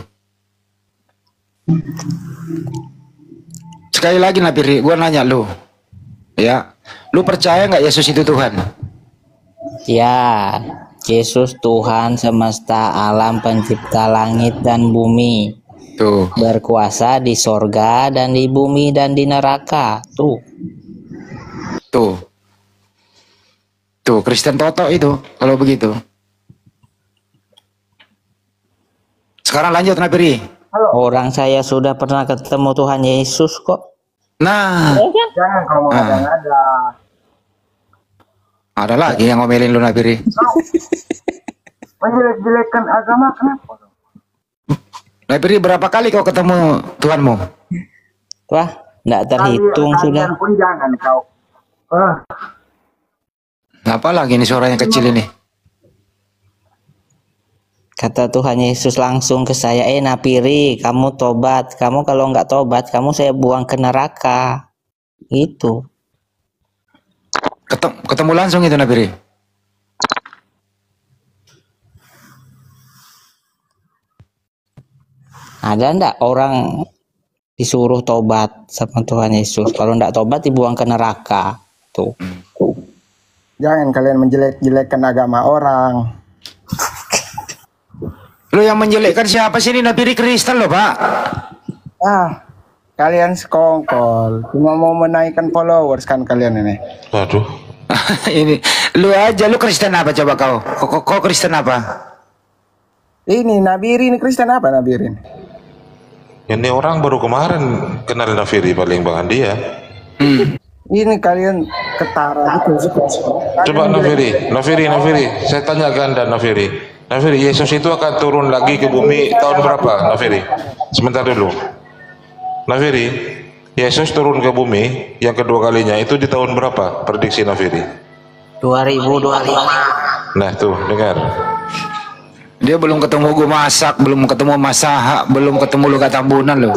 Sekali lagi Nafiri, gua nanya lu, ya, lu percaya nggak Yesus itu Tuhan? Ya, Yesus Tuhan semesta alam, pencipta langit dan bumi. Tuh. Berkuasa di sorga dan di bumi dan di neraka. Tuh Kristen Toto itu kalau begitu. Sekarang lanjut Nafiri. Orang saya sudah pernah ketemu Tuhan Yesus kok. Nah, jangan kalau mau ngada-ngada. Ada lagi yang ngomelin lu Nafiri. Menjelek-jelekkan agama kenapa? Nafiri, berapa kali kau ketemu Tuhanmu? Wah, enggak terhitung sudah. Pun jangan kau. Apa lagi ini suaranya kecil ini? Kata Tuhan Yesus langsung ke saya, Nafiri, kamu tobat. Kamu kalau nggak tobat, kamu saya buang ke neraka. Gitu. Ketemu langsung itu Nafiri? Ada ndak orang disuruh tobat sama Tuhan Yesus? Kalau ndak tobat dibuang ke neraka. Tuh. Jangan kalian menjelek-jelekkan agama orang. Lu yang menjelekkan siapa sih ini? Nafiri Kristen loh, Pak. Kalian sekongkol, cuma mau menaikkan followers kan kalian ini. Waduh. Ini lu aja, lu Kristen apa coba kau? Kau Kristen apa? Ini Nabirin Kristen apa Nabirin? Ini orang baru kemarin kenal Nafiri paling Bang Andi ya. Ini kalian ketara gitu. Coba Nafiri, saya tanyakan dan Nafiri, Yesus itu akan turun lagi ke bumi tahun berapa, Nafiri? Sebentar dulu. Nafiri, Yesus turun ke bumi yang kedua kalinya itu di tahun berapa? Prediksi Nafiri? 2025. Nah tuh, dengar. Dia belum ketemu gue masak, belum ketemu Masaha, belum ketemu Luka Tambunan loh.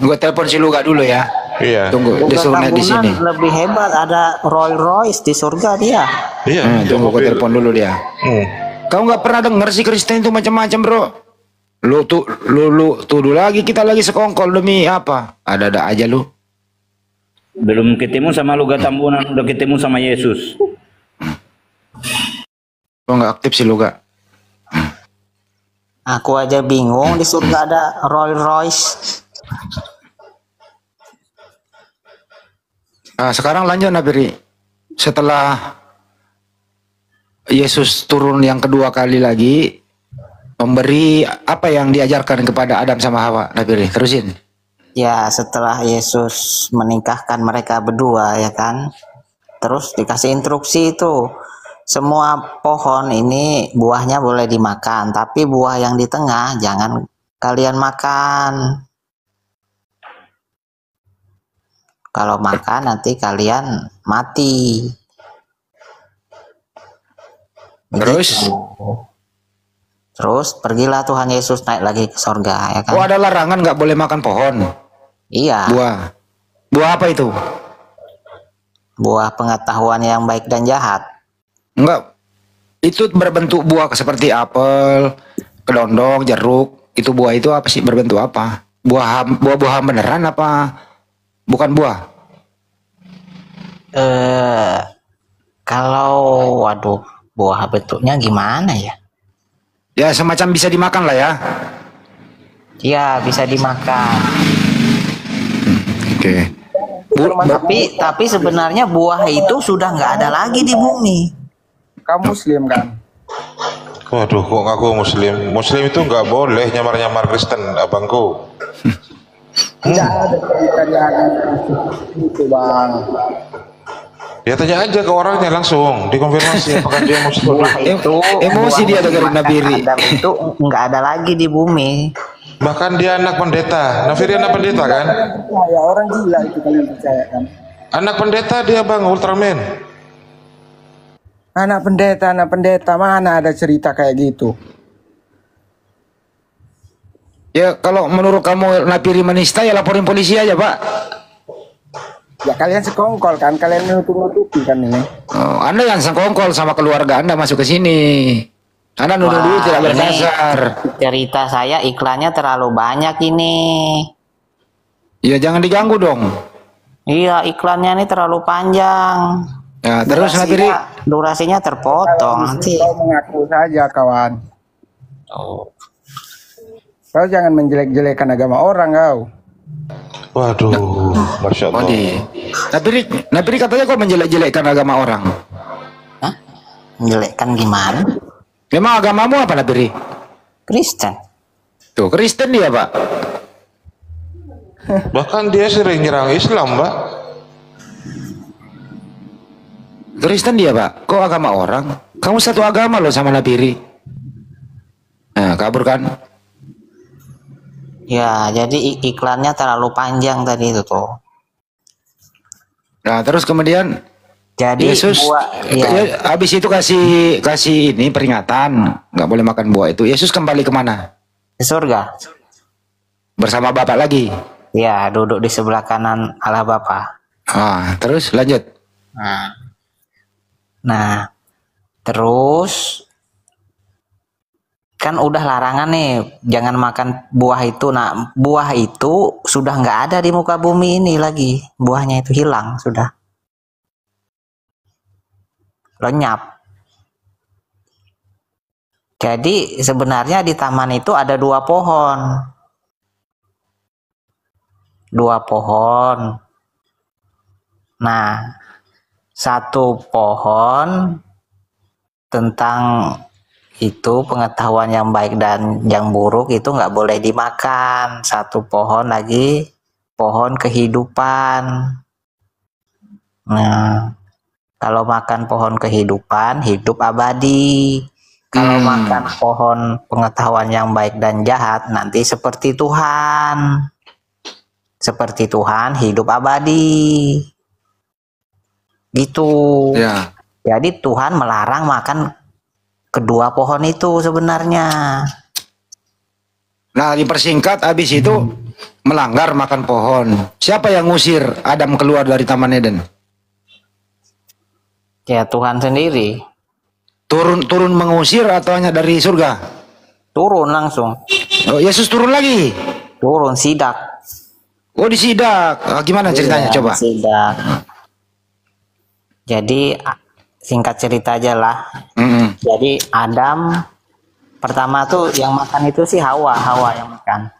Gue telepon si Luka dulu ya. Iya. Tunggu, dia suruh naik di sini. Lebih hebat, ada Rolls Royce di surga dia. Iya. Tunggu, gue telepon dulu dia. Kau nggak pernah denger si Kristen itu macam-macam bro. Lu tuduh lagi kita lagi sekongkol demi apa? Ada aja lu. Belum ketemu sama Luka Tambunan, udah ketemu sama Yesus. Kok nggak aktif sih Luka? Aku aja bingung, di surga ada Rolls Royce. Nah, sekarang lanjut Nabiri. Setelah Yesus turun yang kedua kali lagi, memberi apa yang diajarkan kepada Adam sama Hawa, Nabiri, terusin. Ya, setelah Yesus menikahkan mereka berdua, ya kan, terus dikasih instruksi itu, semua pohon ini buahnya boleh dimakan, tapi buah yang di tengah jangan kalian makan. Kalau makan nanti kalian mati. Terus pergilah Tuhan Yesus naik lagi ke sorga, ya kan? Oh, ada larangan nggak boleh makan pohon? Iya. Buah apa itu? Buah pengetahuan yang baik dan jahat. Enggak. Itu berbentuk buah seperti apel, kedondong, jeruk. Itu buah itu apa sih? Berbentuk apa? Buah-buahan beneran apa? Bukan buah. Kalau waduh, buah bentuknya gimana ya? Ya semacam bisa dimakan lah ya. Ya bisa dimakan. Oke. Tapi sebenarnya buah itu sudah nggak ada lagi di bumi. Kamu Muslim kan? Waduh, kok ngaku Muslim? Muslim itu nggak boleh nyamar-nyamar Kristen, abangku. Tidak ada pertanyaan itu bang. Ya tanya aja ke orangnya langsung, dikonfirmasi apakah dia Muslim. Emosi dia dengerin Nabiri. Adam itu nggak ada lagi di bumi. Bahkan dia anak pendeta. Nafiri anak pendeta kan? Ya orang gila itu kalian percaya kan? Anak pendeta dia bang, Ultraman. Anak pendeta mana ada cerita kayak gitu? Ya kalau menurut kamu Nabiri menista ya laporin polisi aja pak. Ya kalian sekongkol kan, kalian nutup-nutupi kan ini. Oh, Anda yang sekongkol sama keluarga Anda masuk ke sini. Anda nuduh tidak berdasar. Cerita saya iklannya terlalu banyak ini. Ya jangan diganggu dong. Iya iklannya ini terlalu panjang. Ya terus Nabiri. Durasinya terpotong nanti. Kau mengaku saja kawan. Oh. Kau jangan menjelek-jelekan agama orang kau. Waduh, Masya Allah. Nabiri katanya kok menjelek-jelekkan agama orang. Hah? Menjelekkan gimana? Memang agamamu apa Nabiri? Kristen. Tuh Kristen dia pak. Bahkan dia sering nyerang Islam pak. Kristen dia pak. Kok agama orang? Kamu satu agama loh sama Nabiri. Nah kabur kan? Ya, jadi iklannya terlalu panjang tadi itu tuh. Nah, terus kemudian jadi Yesus habis itu kasih ini peringatan, nggak boleh makan buah itu. Yesus kembali kemana? Ke surga. Bersama Bapak lagi. Ya, duduk di sebelah kanan Allah Bapa. Terus lanjut. Nah, terus kan udah larangan nih jangan makan buah itu. Nah buah itu sudah nggak ada di muka bumi ini lagi, buahnya itu hilang sudah, lenyap. Jadi sebenarnya di taman itu ada 2 pohon, 2 pohon. Nah, 1 pohon tentang itu pengetahuan yang baik dan yang buruk itu nggak boleh dimakan. 1 pohon lagi pohon kehidupan. Nah, kalau makan pohon kehidupan hidup abadi. Kalau makan pohon pengetahuan yang baik dan jahat nanti seperti Tuhan. Seperti Tuhan hidup abadi. Gitu. Ya. Jadi Tuhan melarang makan kedua pohon itu sebenarnya. Nah, dipersingkat habis itu melanggar makan pohon. Siapa yang ngusir Adam keluar dari Taman Eden? Ya Tuhan sendiri. Turun mengusir atau hanya dari surga? Turun langsung. Oh, Yesus turun lagi? Turun sidak. Oh, disidak. Gimana ceritanya coba? Sidak. Jadi singkat cerita aja lah. Jadi Adam pertama tuh yang makan itu sih Hawa yang makan.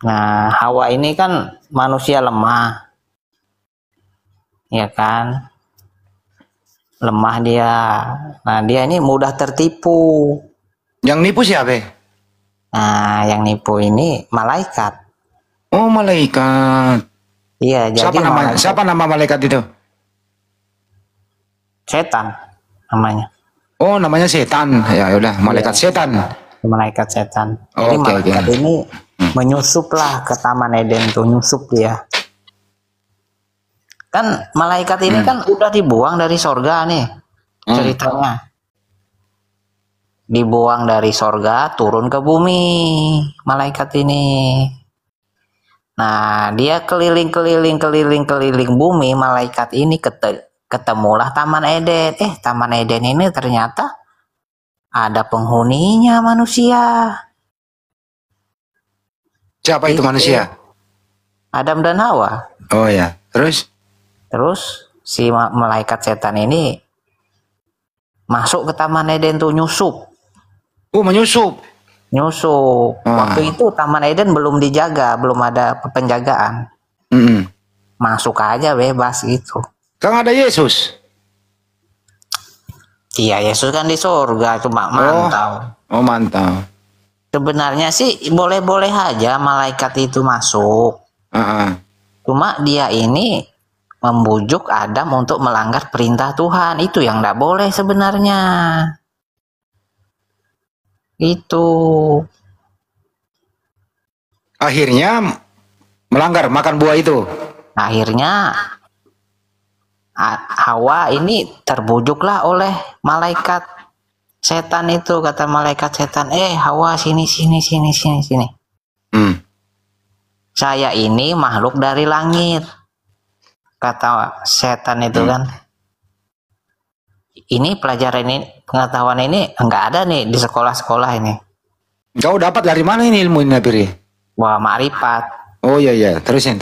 Nah, Hawa ini kan manusia lemah. Ya kan? Lemah dia. Nah, dia ini mudah tertipu. Yang nipu siapa? Nah, yang nipu ini malaikat. Oh, malaikat. Iya, jadi siapa nama malaikat itu? Setan namanya. Oh, namanya setan. Ya udah, malaikat setan. Malaikat setan. Oh, jadi malaikat ini menyusup lah ke Taman Eden tuh, nyusup dia. Kan malaikat ini kan udah dibuang dari sorga nih ceritanya. Dibuang dari sorga turun ke bumi malaikat ini. Nah, dia keliling bumi malaikat ini ketemulah Taman Eden. Taman Eden ini ternyata ada penghuninya manusia. Siapa itu manusia? Adam dan Hawa. Oh ya, terus si malaikat setan ini masuk ke Taman Eden tuh, nyusup. Oh, menyusup. Waktu itu Taman Eden belum dijaga, belum ada penjagaan. Masuk aja bebas gitu. Kan ada Yesus. Iya, Yesus kan di surga cuma mantau. Oh, mantau. Sebenarnya sih boleh-boleh aja malaikat itu masuk. Cuma dia ini membujuk Adam untuk melanggar perintah Tuhan. Itu yang tidak boleh sebenarnya. Itu. Akhirnya melanggar makan buah itu. Akhirnya Hawa ini terbujuklah oleh malaikat setan itu. Kata malaikat setan, Hawa sini. Saya ini makhluk dari langit. Kata setan itu kan. Ini pelajaran ini, pengetahuan ini enggak ada nih di sekolah-sekolah ini. Kau dapat dari mana ini ilmu ini, Piri? Wah, makrifat. Oh iya, terusin.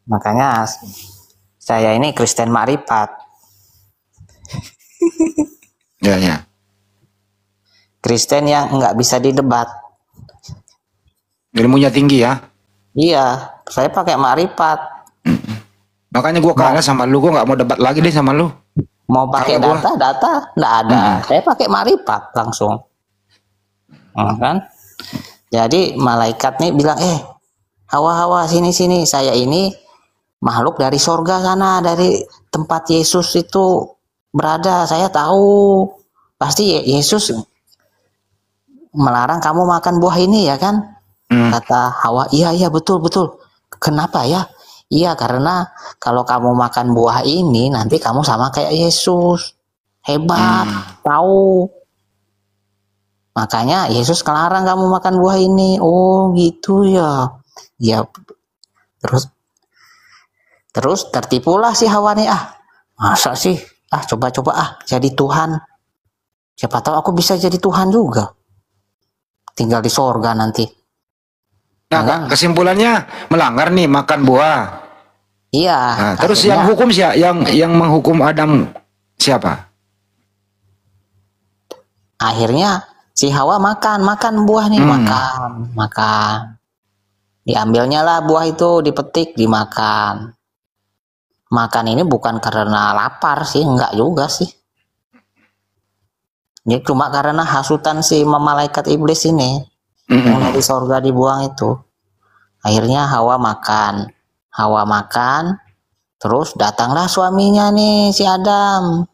Makanya saya ini Kristen makrifat. Ya. Kristen yang nggak bisa didebat. Ilmunya tinggi ya? Iya, saya pakai makrifat. Makanya gua kalah sama lu, gua nggak mau debat lagi deh sama lu. Mau pakai data nggak ada. Saya pakai makrifat langsung. Kan? Jadi malaikat nih bilang, Hawa sini. Saya ini makhluk dari sorga sana, dari tempat Yesus itu berada. Saya tahu pasti Yesus melarang kamu makan buah ini ya kan? Kata Hawa, iya betul. Kenapa ya? Iya, karena kalau kamu makan buah ini nanti kamu sama kayak Yesus. Hebat, tahu. Makanya Yesus kelarang kamu makan buah ini. Oh gitu ya. Ya. Terus tertipulah si Hawa nih. Masa sih? Coba jadi Tuhan. Siapa tahu aku bisa jadi Tuhan juga. Tinggal di sorga nanti. Nah, kesimpulannya melanggar nih makan buah. Iya. Nah, terus yang hukum siapa? Yang menghukum Adam siapa? Akhirnya si Hawa makan buah nih, makan. Diambilnya lah buah itu, dipetik, dimakan. Makan ini bukan karena lapar sih, enggak juga sih. Ini cuma karena hasutan si malaikat iblis ini yang dari sorga dibuang itu. Akhirnya Hawa makan, terus datanglah suaminya nih si Adam.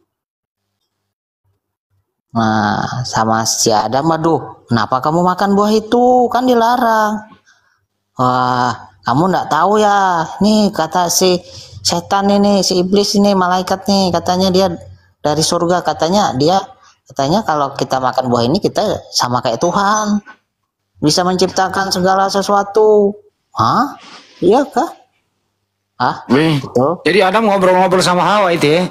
Nah, sama si Adam, aduh, kenapa kamu makan buah itu? Kan dilarang. Wah, kamu nggak tahu ya? Nih kata si setan ini, si iblis ini, malaikat nih, katanya dia dari surga, katanya kalau kita makan buah ini kita sama kayak Tuhan, bisa menciptakan segala sesuatu. Hah? Iya kah? Ah, gitu. Jadi Adam ngobrol-ngobrol sama Hawa itu ya?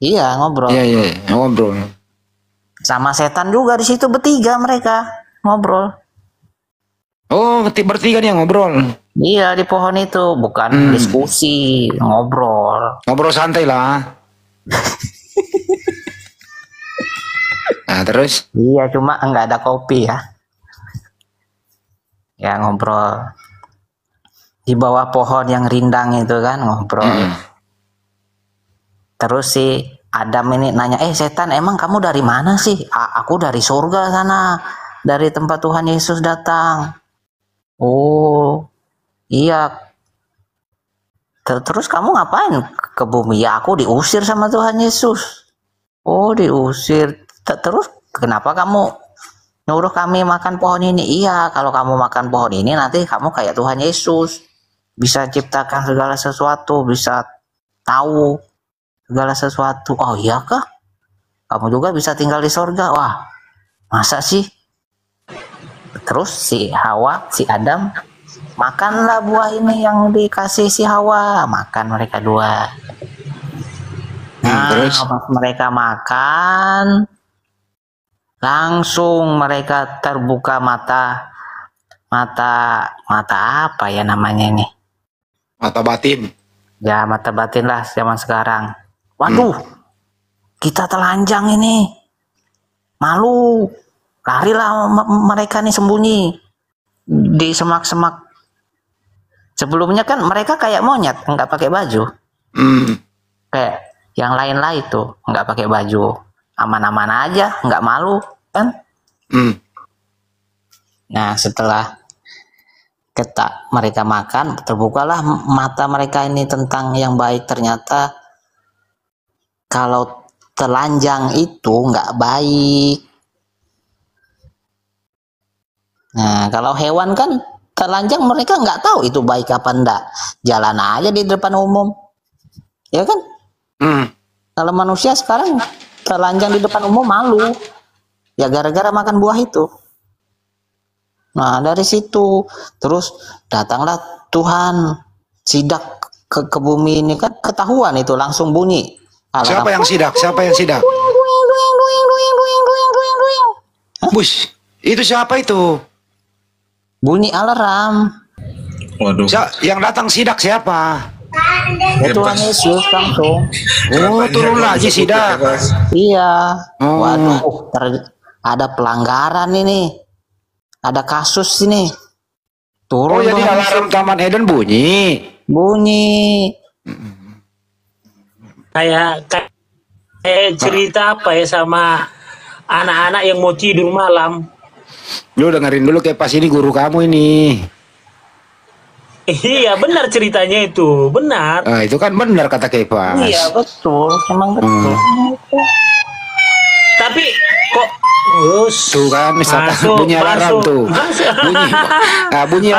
Iya, ngobrol. Iya, ngobrol. Sama setan juga di situ, bertiga mereka ngobrol. Oh, bertiga nih ngobrol. Iya, di pohon itu, bukan diskusi, ngobrol. Ngobrol santai lah. Nah, terus? Iya, cuma enggak ada kopi ya. Ya, ngobrol. Di bawah pohon yang rindang itu kan, ngobrol. Terus si Adam ini nanya, setan, emang kamu dari mana sih? Aku dari surga sana, dari tempat Tuhan Yesus datang. Oh, iya. Terus kamu ngapain ke bumi? Ya, aku diusir sama Tuhan Yesus. Oh, diusir. Terus kenapa kamu nyuruh kami makan pohon ini? Iya, kalau kamu makan pohon ini nanti kamu kayak Tuhan Yesus, bisa ciptakan segala sesuatu, bisa tahu segala sesuatu. Oh iya kah? Kamu juga bisa tinggal di surga. Wah, masa sih? Terus si Hawa, si Adam, makanlah buah ini yang dikasih si Hawa. Makan mereka dua. Nah, terus pas mereka makan, langsung mereka terbuka mata apa ya namanya ini? Mata batin. Ya, mata batin lah zaman sekarang. Waduh, kita telanjang ini. Malu. Larilah mereka nih sembunyi di semak-semak. Sebelumnya kan mereka kayak monyet, nggak pakai baju. Kayak yang lain-lain tuh, nggak pakai baju. Aman-aman aja, nggak malu kan? Nah, setelah mereka makan, terbukalah mata mereka ini tentang yang baik. Ternyata kalau telanjang itu nggak baik. Nah, kalau hewan kan telanjang mereka nggak tahu itu baik apa enggak. Jalan aja di depan umum. Ya kan? Kalau manusia sekarang telanjang di depan umum malu. Ya gara-gara makan buah itu. Nah, dari situ terus datanglah Tuhan sidak ke bumi ini kan, ketahuan itu langsung bunyi. Siapa yang sidak? Bush, itu siapa itu? Bunyi alarm. Waduh. Yang datang sidak siapa? Ya, Tuhan Yesus langsung. Oh, turun lagi sidak. Iya. Waduh, ada pelanggaran ini. Ada kasus ini. Turun. Oh, jadi alarm Taman Eden bunyi. Kayak cerita apa ya sama anak-anak yang mau tidur malam. Lu dengerin dulu, kayak pas ini guru kamu ini. Iya, benar ceritanya itu, benar. Nah, itu kan benar kata Kepas. Iya, betul, emang betul. Tapi kok tuh kan misalkan bunyi alarm tuh. Bunyi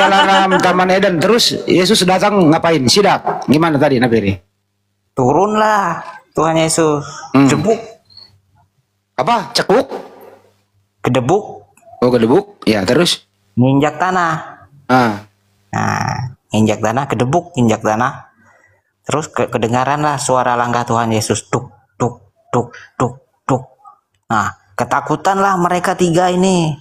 alarm Taman Eden. Terus Yesus datang ngapain? Sidak. Gimana tadi Nabiri? Turunlah Tuhan Yesus. Cebuk. Apa? Cekuk? Gedebuk. Oh, gedebuk. Ya, terus nginjak tanah. Nah, injak tanah, kedebuk, injak tanah. Terus kedengaranlah suara langkah Tuhan Yesus, duk, duk, duk, duk, duk. Nah, ketakutanlah mereka tiga ini.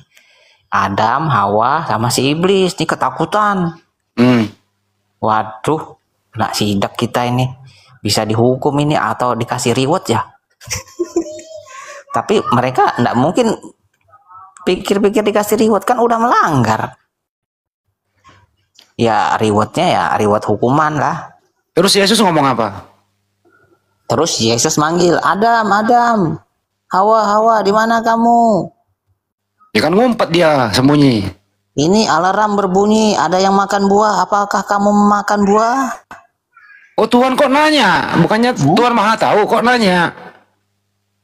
Adam, Hawa, sama si iblis nih ketakutan. Waduh, nak sidak kita ini. Bisa dihukum ini atau dikasih reward ya. Tapi mereka enggak mungkin pikir-pikir dikasih reward, kan udah melanggar. ya rewardnya ya reward hukuman lah. Terus Yesus ngomong apa? Terus Yesus manggil, Adam, Adam, Hawa, Hawa, di mana kamu? Ya kan ngumpet dia, sembunyi. Ini alarm berbunyi, ada yang makan buah, apakah kamu memakan buah? Oh Tuhan kok nanya? Bukannya Tuhan Maha Tahu kok nanya?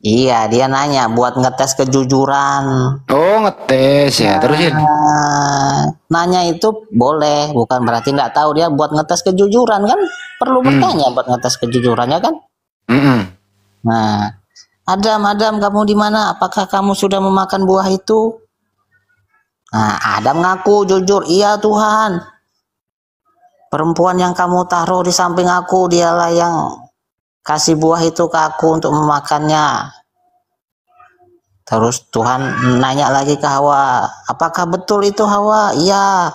Iya, dia nanya buat ngetes kejujuran. Oh ngetes ya, terusin. Nanya itu boleh, bukan berarti nggak tahu, dia buat ngetes kejujuran kan? Perlu bertanya buat ngetes kejujurannya kan? Nah, Adam, Adam, kamu di mana? Apakah kamu sudah memakan buah itu? Nah, Adam ngaku jujur, iya Tuhan. Perempuan yang kamu taruh di samping aku, dialah yang kasih buah itu ke aku untuk memakannya. Terus Tuhan nanya lagi ke Hawa, apakah betul itu Hawa? Iya,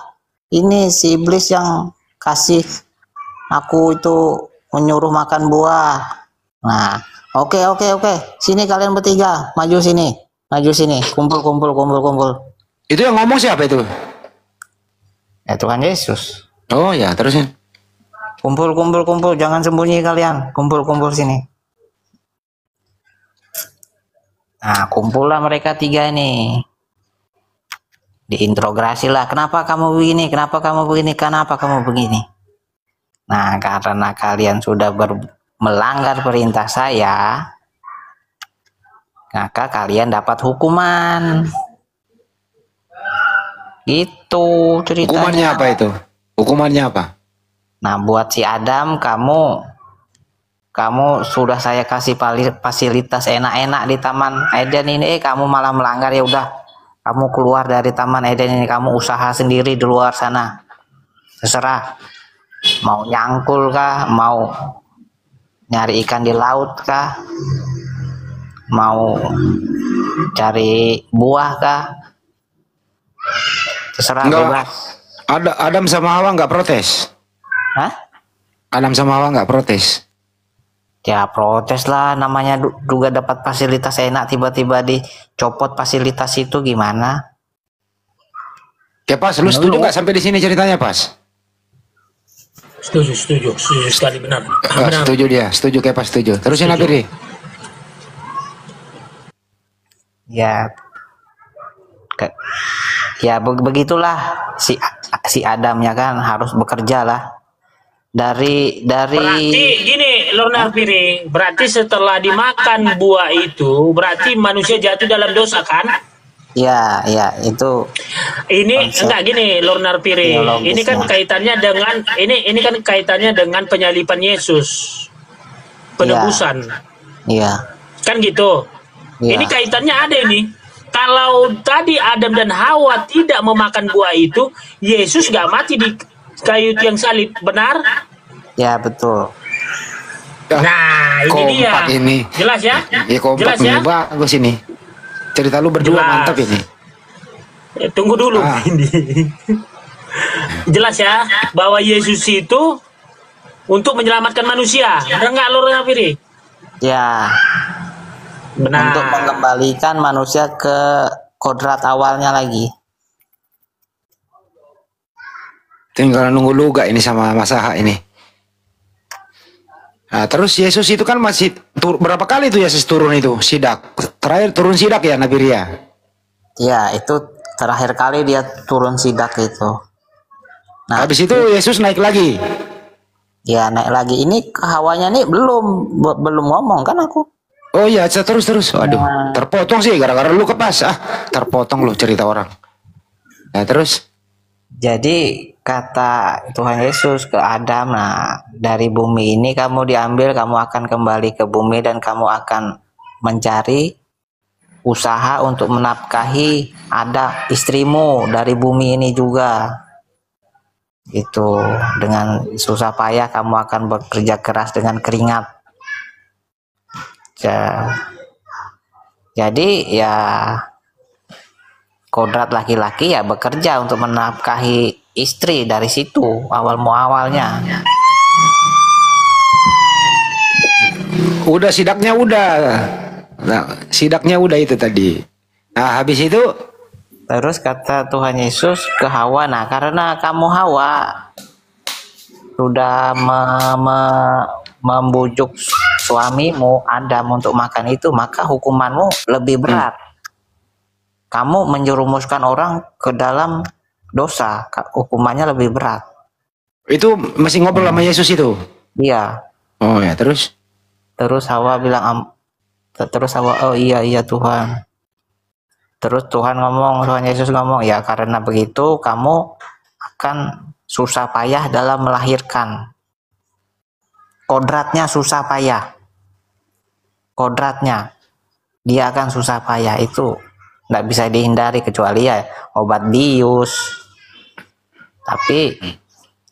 ini si iblis yang kasih aku itu menyuruh makan buah. Nah, oke, sini kalian bertiga, maju sini, kumpul. Itu yang ngomong siapa itu? Ya Tuhan Yesus. Oh ya, terusin. Kumpul, jangan sembunyi kalian, kumpul sini. Nah, kumpullah mereka tiga ini. Diinterogasi lah, kenapa kamu begini, kenapa kamu begini. Nah, karena kalian sudah melanggar perintah saya, maka kalian dapat hukuman. Itu ceritanya. Hukumannya apa itu? Hukumannya apa? Nah, buat si Adam, kamu sudah saya kasih fasilitas enak-enak di Taman Eden ini, kamu malah melanggar. Ya udah, kamu keluar dari Taman Eden ini, kamu usaha sendiri di luar sana. Terserah. Mau nyangkul kah, mau nyari ikan di laut kah, mau cari buah kah, terserah, bebas. Adam sama Hawa nggak protes? Hah? Adam sama Hawa nggak protes? Ya protes lah, namanya juga dapat fasilitas enak, tiba-tiba dicopot fasilitas itu gimana? Ya Pas, lu setuju nggak sampai di sini ceritanya Pas? Setuju sekali, benar. Setuju dia, setuju kayak Pas, setuju. Terusin apa nih? Ya begitulah si Adam ya kan, harus bekerja lah. Dari Berarti gini, Lord Nafiri, berarti setelah dimakan buah itu berarti manusia jatuh dalam dosa kan? Ya itu. Ini enggak gini, Lord Nafiri. Ini kan kaitannya dengan ini kan kaitannya dengan penyaliban Yesus. Penebusan. Iya. Kan gitu. Ya. Ini kaitannya ada ini. Kalau tadi Adam dan Hawa tidak memakan buah itu, Yesus nggak mati di kayu tiang salib, benar? Ya betul. Nah, ini dia. Ini. Jelas ya? Ya kompak Jelas ya? bagus ini. Cerita lu berdua Jelas. mantap ini. Tunggu dulu ini. Jelas ya bahwa Yesus itu untuk menyelamatkan manusia. Benar nggak, Lord Nafiri? Ya. Benar. Untuk mengembalikan manusia ke kodrat awalnya lagi. Tinggal nunggu luga ini sama Masaha ini. Nah, terus Yesus itu kan masih berapa kali itu Yesus turun itu sidak? Terakhir turun sidak ya Nabiria? Ya, itu terakhir kali dia turun sidak itu. Nah, habis itu Yesus naik lagi. Ya, naik lagi. Ini Hawanya nih belum ngomong kan aku. Oh iya, terus. Aduh, terpotong sih gara-gara lu kepas. Terpotong lu cerita orang. Nah, terus jadi kata Tuhan Yesus ke Adam, nah dari bumi ini kamu diambil, kamu akan kembali ke bumi dan kamu akan mencari usaha untuk menafkahi ada istrimu dari bumi ini juga. Itu dengan susah payah kamu akan bekerja keras dengan keringat. Jadi ya kodrat laki-laki ya bekerja untuk menafkahi istri, dari situ awalnya. udah sidaknya udah. Nah, sidaknya udah itu tadi. Nah, habis itu Terus kata Tuhan Yesus ke Hawa, nah karena kamu Hawa sudah membujuk suamimu Adam untuk makan itu, maka hukumanmu lebih berat. Kamu menjerumuskan orang ke dalam dosa, hukumannya lebih berat. Itu masih ngobrol sama Yesus itu? Iya. Oh ya, terus? Terus Hawa bilang, oh iya Tuhan. Terus Tuhan Yesus ngomong, ya karena begitu kamu akan susah payah dalam melahirkan. Kodratnya susah payah. Kodratnya. Dia akan susah payah, itu nggak bisa dihindari kecuali ya obat bius. Tapi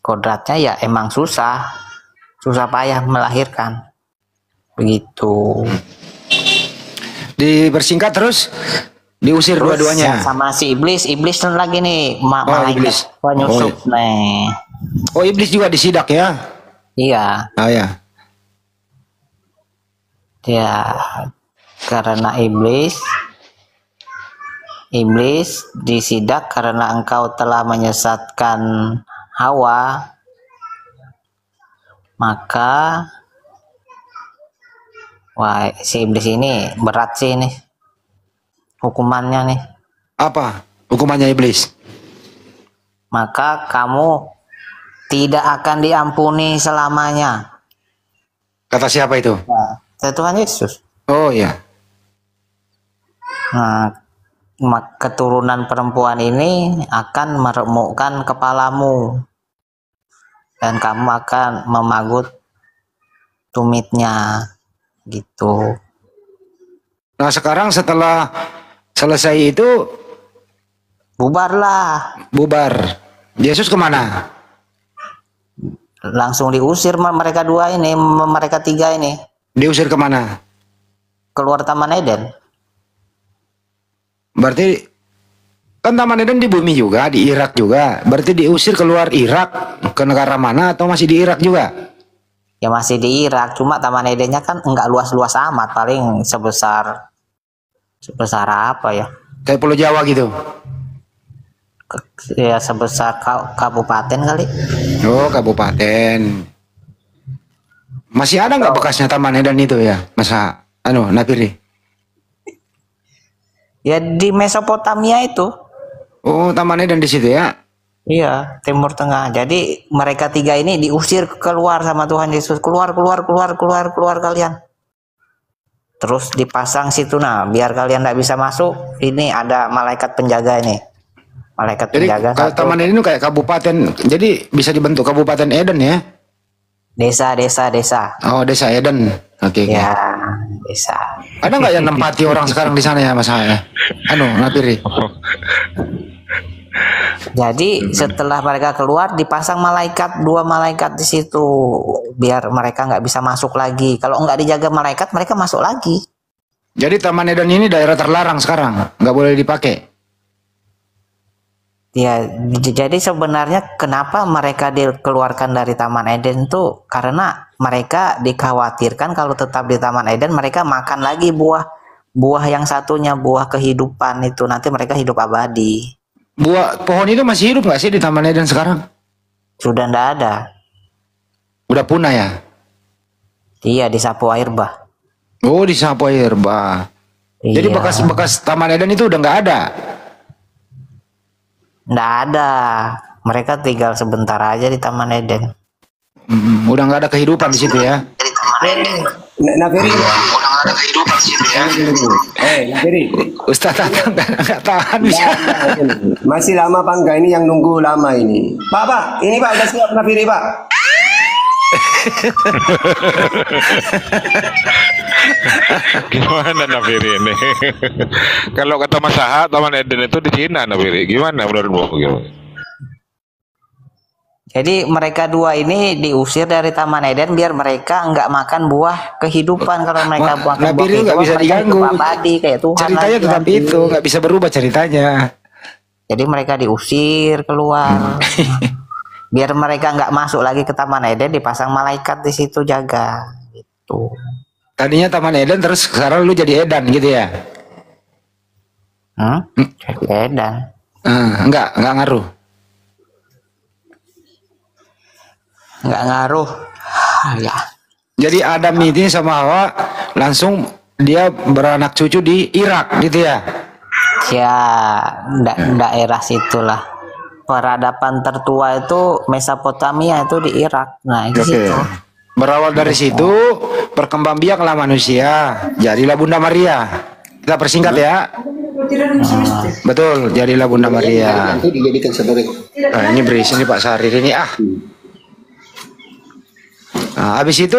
kodratnya ya emang susah payah melahirkan. Begitu. Dipersingkat terus diusir dua-duanya sama si iblis lagi nih iblis penyusup nih. Oh, iblis juga disidak ya? Iya. Oh ya. Ya, karena iblis disidak karena engkau telah menyesatkan Hawa, maka wah, si iblis ini berat sih ini hukumannya nih. Apa hukumannya iblis? Maka kamu tidak akan diampuni selamanya. Kata siapa itu? Kata Tuhan Yesus. Oh ya. Nah, keturunan perempuan ini akan meremukkan kepalamu dan kamu akan memagut tumitnya, gitu. Nah, sekarang setelah selesai itu bubarlah. Bubar. Yesus kemana? Langsung diusir mereka tiga ini. Diusir kemana? Keluar Taman Eden. Berarti kan Taman Eden di bumi juga, di Irak juga. Berarti diusir keluar Irak ke negara mana atau masih di Irak juga? Ya masih di Irak, cuma Taman Edennya kan enggak luas-luas amat, paling sebesar apa ya? Kayak Pulau Jawa gitu. Ya sebesar kabupaten kali. Oh, kabupaten. Masih ada nggak bekasnya Taman Eden itu ya, masa Nafiri? Ya di Mesopotamia itu. Oh, Taman Eden di situ ya? Iya, Timur Tengah. Jadi mereka tiga ini diusir keluar sama Tuhan Yesus. Keluar kalian. Terus dipasang situ, nah biar kalian nggak bisa masuk. Ini ada malaikat penjaga ini. Malaikat penjaga. Jadi kalau Taman Eden itu kayak kabupaten. Jadi bisa dibentuk Kabupaten Eden ya? Desa. Oh, Desa Eden. Oke. Ya, desa. Ada nggak yang nempati orang sekarang di sana ya, Mas Nafiri? Jadi setelah mereka keluar dipasang dua malaikat di situ biar mereka nggak bisa masuk lagi. Kalau nggak dijaga malaikat mereka masuk lagi. Jadi Taman Eden ini daerah terlarang sekarang, nggak boleh dipakai. Ya, jadi sebenarnya kenapa mereka dikeluarkan dari Taman Eden tuh karena mereka dikhawatirkan kalau tetap di Taman Eden mereka makan lagi buah yang satunya, buah kehidupan itu, nanti mereka hidup abadi. Buah pohon itu masih hidup nggak sih di Taman Eden sekarang? Sudah ndak ada. Udah punah ya? Iya, disapu air bah. Oh, disapu air bah. Iya. Jadi bekas Taman Eden itu udah nggak ada? Nggak ada. Mereka tinggal sebentar aja di Taman Eden. Udah nggak ada kehidupan di situ ya? Nafiri. Udah nggak ada kehidupan di situ ya? Nafiri. Ustaz nggak tahan bisa. Masih lama Pak enggak, ini yang nunggu lama ini. Pak, ini Pak udah siap Nafiri Pak. Gimana Nafiri ini? Kalau kata Mas Aha, Taman Eden itu di Cina Nafiri. Gimana menurutmu? Jadi mereka dua ini diusir dari Taman Eden biar mereka nggak makan buah kehidupan. Kalau mereka buah Nafiri nggak bisa diganggu. Abadi kayak Tuhan. Ceritanya tetap itu, nggak bisa berubah ceritanya. Jadi mereka diusir keluar. Biar mereka nggak masuk lagi ke Taman Eden, dipasang malaikat di situ jaga. Gitu. Tadinya Taman Eden terus sekarang lu jadi Edan gitu ya? Edan. Enggak ngaruh. Enggak ngaruh. Ya. Jadi Adam ini sama Hawa langsung dia beranak cucu di Irak gitu ya? Ya, daerah situlah. Peradaban tertua itu Mesopotamia itu di Irak. Nah, itu situ. Berawal dari situ berkembangbiaklah manusia. Jadilah Bunda Maria. Kita persingkat ya. Betul, jadilah Bunda Maria. Nanti dijadikan saudara. Nah, ini berisi nih Pak Sarir ini Nah, habis itu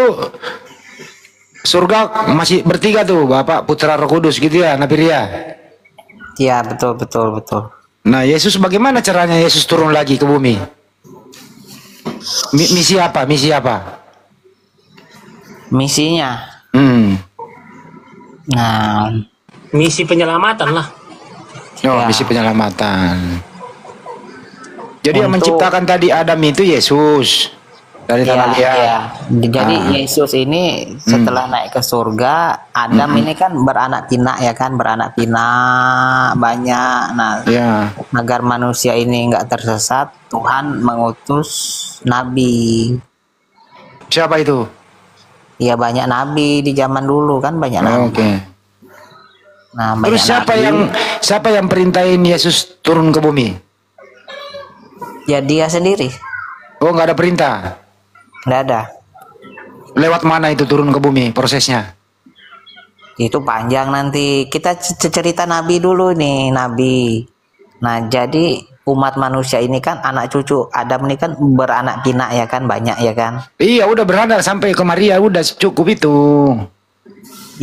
surga masih bertiga tuh, Bapak, Putra, Roh Kudus gitu ya, Nabiria. Iya, betul. Nah, Yesus bagaimana caranya Yesus turun lagi ke bumi? Misi apa? Misinya. Nah, misi penyelamatan lah. Misi penyelamatan. Jadi yang menciptakan tadi Adam itu Yesus. Dari tanah liat. Jadi Yesus ini setelah naik ke surga, Adam ini kan beranak pinak ya kan, beranak pinak banyak. Nah, agar manusia ini nggak tersesat, Tuhan mengutus nabi. Siapa itu? Ya banyak nabi di zaman dulu kan, banyak nabi. Nah, terus siapa yang perintahin Yesus turun ke bumi? Ya dia sendiri. Oh, nggak ada perintah? Nggak ada. Lewat mana itu turun ke bumi prosesnya? Itu panjang nanti. Kita cerita nabi dulu nih, nabi. Nah, jadi umat manusia ini kan anak cucu Adam ini kan beranak pinak ya kan, banyak ya kan. Iya, udah beranak sampai ke Maria, udah cukup itu.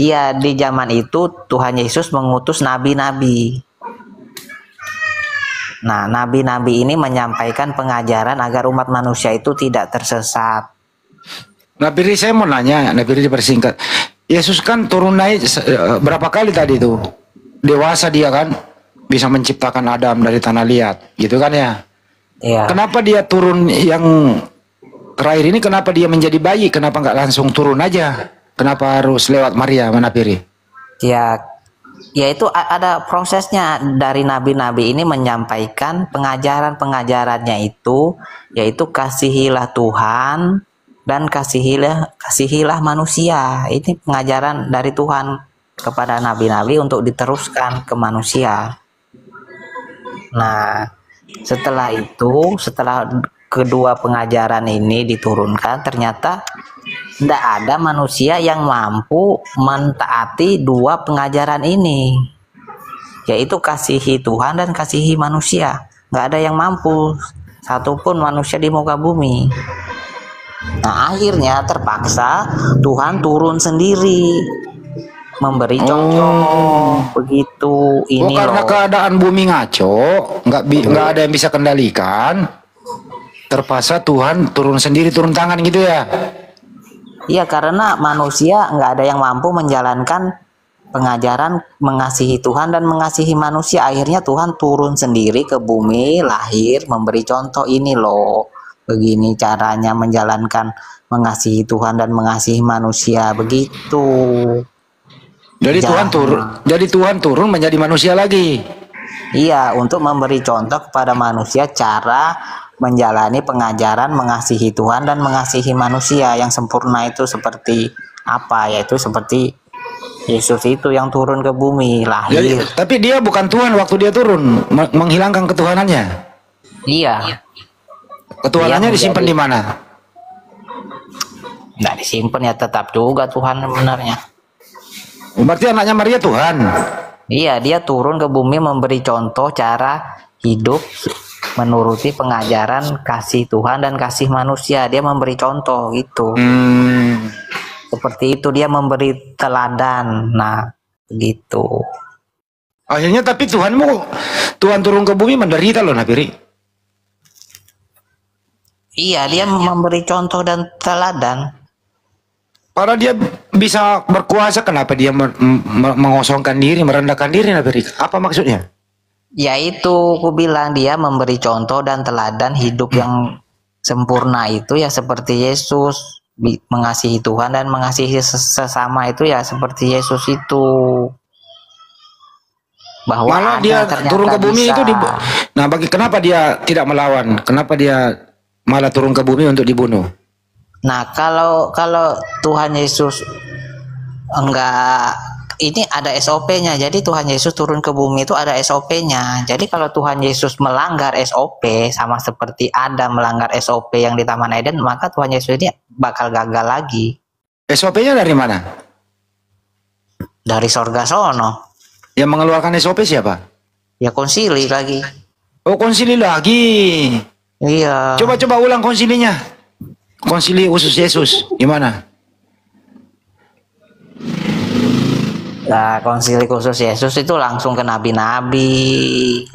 Iya, di zaman itu Tuhan Yesus mengutus nabi-nabi. Nah, nabi-nabi ini menyampaikan pengajaran agar umat manusia itu tidak tersesat. Nabi, saya mau nanya, Nabi dipersingkat. Yesus kan turun naik berapa kali tadi itu? Dewasa dia kan, bisa menciptakan Adam dari tanah liat, gitu kan ya? Iya. Kenapa dia turun yang terakhir ini? Kenapa dia menjadi bayi? Kenapa nggak langsung turun aja? Kenapa harus lewat Maria, Manapiri? Ya itu ada prosesnya. Dari nabi-nabi ini menyampaikan pengajarannya itu, yaitu kasihilah Tuhan dan kasihilah manusia. Ini pengajaran dari Tuhan kepada nabi-nabi untuk diteruskan ke manusia. Nah, setelah kedua pengajaran ini diturunkan, ternyata tidak ada manusia yang mampu mentaati dua pengajaran ini, yaitu kasihi Tuhan dan kasihi manusia. Nggak ada yang mampu, satupun manusia di muka bumi. Nah, akhirnya terpaksa Tuhan turun sendiri, memberi contoh. Begitu ini karena keadaan bumi ngaco, nggak ada yang bisa kendalikan, terpaksa Tuhan turun sendiri, turun tangan gitu ya. Iya, karena manusia nggak ada yang mampu menjalankan pengajaran mengasihi Tuhan dan mengasihi manusia. Akhirnya Tuhan turun sendiri ke bumi, lahir, memberi contoh, ini loh, begini caranya menjalankan mengasihi Tuhan dan mengasihi manusia, begitu. Jadi Tuhan turun menjadi manusia lagi. Iya, untuk memberi contoh kepada manusia cara menjalani pengajaran mengasihi Tuhan dan mengasihi manusia yang sempurna. Itu seperti apa? Yaitu seperti Yesus itu yang turun ke bumi, lahir. Jadi, tapi dia bukan Tuhan waktu dia turun, menghilangkan ketuhanannya. Iya. Ketuhanannya disimpan di mana? Nggak disimpan, ya tetap juga Tuhan sebenarnya. Berarti anaknya Maria Tuhan. Iya, dia turun ke bumi memberi contoh cara hidup menuruti pengajaran kasih Tuhan dan kasih manusia. Dia memberi contoh itu. Seperti itu, dia memberi teladan. Nah, begitu. Akhirnya tapi Tuhan turun ke bumi menderita loh, Nabiri. Iya, dia memberi contoh dan teladan. Padahal dia bisa berkuasa, kenapa dia mengosongkan diri, merendahkan diri, Nabiri? Apa maksudnya? Ya itu, aku bilang dia memberi contoh dan teladan hidup yang sempurna itu ya seperti Yesus, mengasihi Tuhan dan mengasihi sesama itu ya seperti Yesus itu. bahwa Malah ada dia ternyata turun ke bumi bisa. itu nah kenapa dia tidak melawan? Kenapa dia malah turun ke bumi untuk dibunuh? Nah, kalau Tuhan Yesus enggak, ini ada SOP-nya. Jadi Tuhan Yesus turun ke bumi itu ada SOP-nya. Jadi kalau Tuhan Yesus melanggar SOP sama seperti Adam melanggar SOP yang di Taman Eden, maka Tuhan Yesus ini bakal gagal lagi. SOP-nya dari mana? Dari sorga sono. Yang mengeluarkan SOP siapa? Ya konsili lagi. Oh, konsili lagi. Iya. Coba ulang konsilinya. Konsili khusus Yesus gimana? Nah, konsili khusus Yesus itu langsung ke nabi-nabi.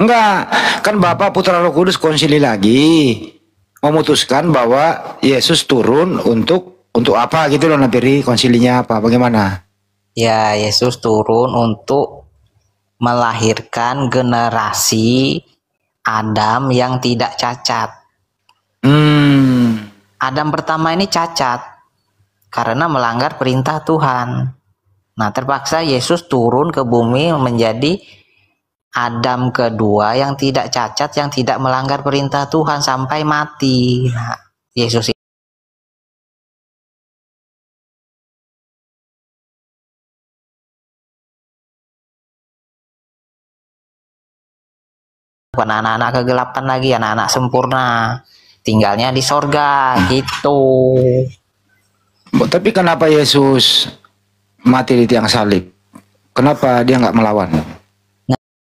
Enggak, kan Bapa Putra Roh Kudus konsili lagi. Memutuskan bahwa Yesus turun untuk apa gitu loh, Nabiri, konsilinya apa? Bagaimana? Ya, Yesus turun untuk melahirkan generasi Adam yang tidak cacat. Adam pertama ini cacat karena melanggar perintah Tuhan. Nah, terpaksa Yesus turun ke bumi menjadi Adam kedua yang tidak cacat, yang tidak melanggar perintah Tuhan sampai mati. Nah, Yesus bukan anak-anak kegelapan lagi, anak-anak sempurna, tinggalnya di sorga gitu. Tapi kenapa Yesus mati di tiang salib? Kenapa dia nggak melawan?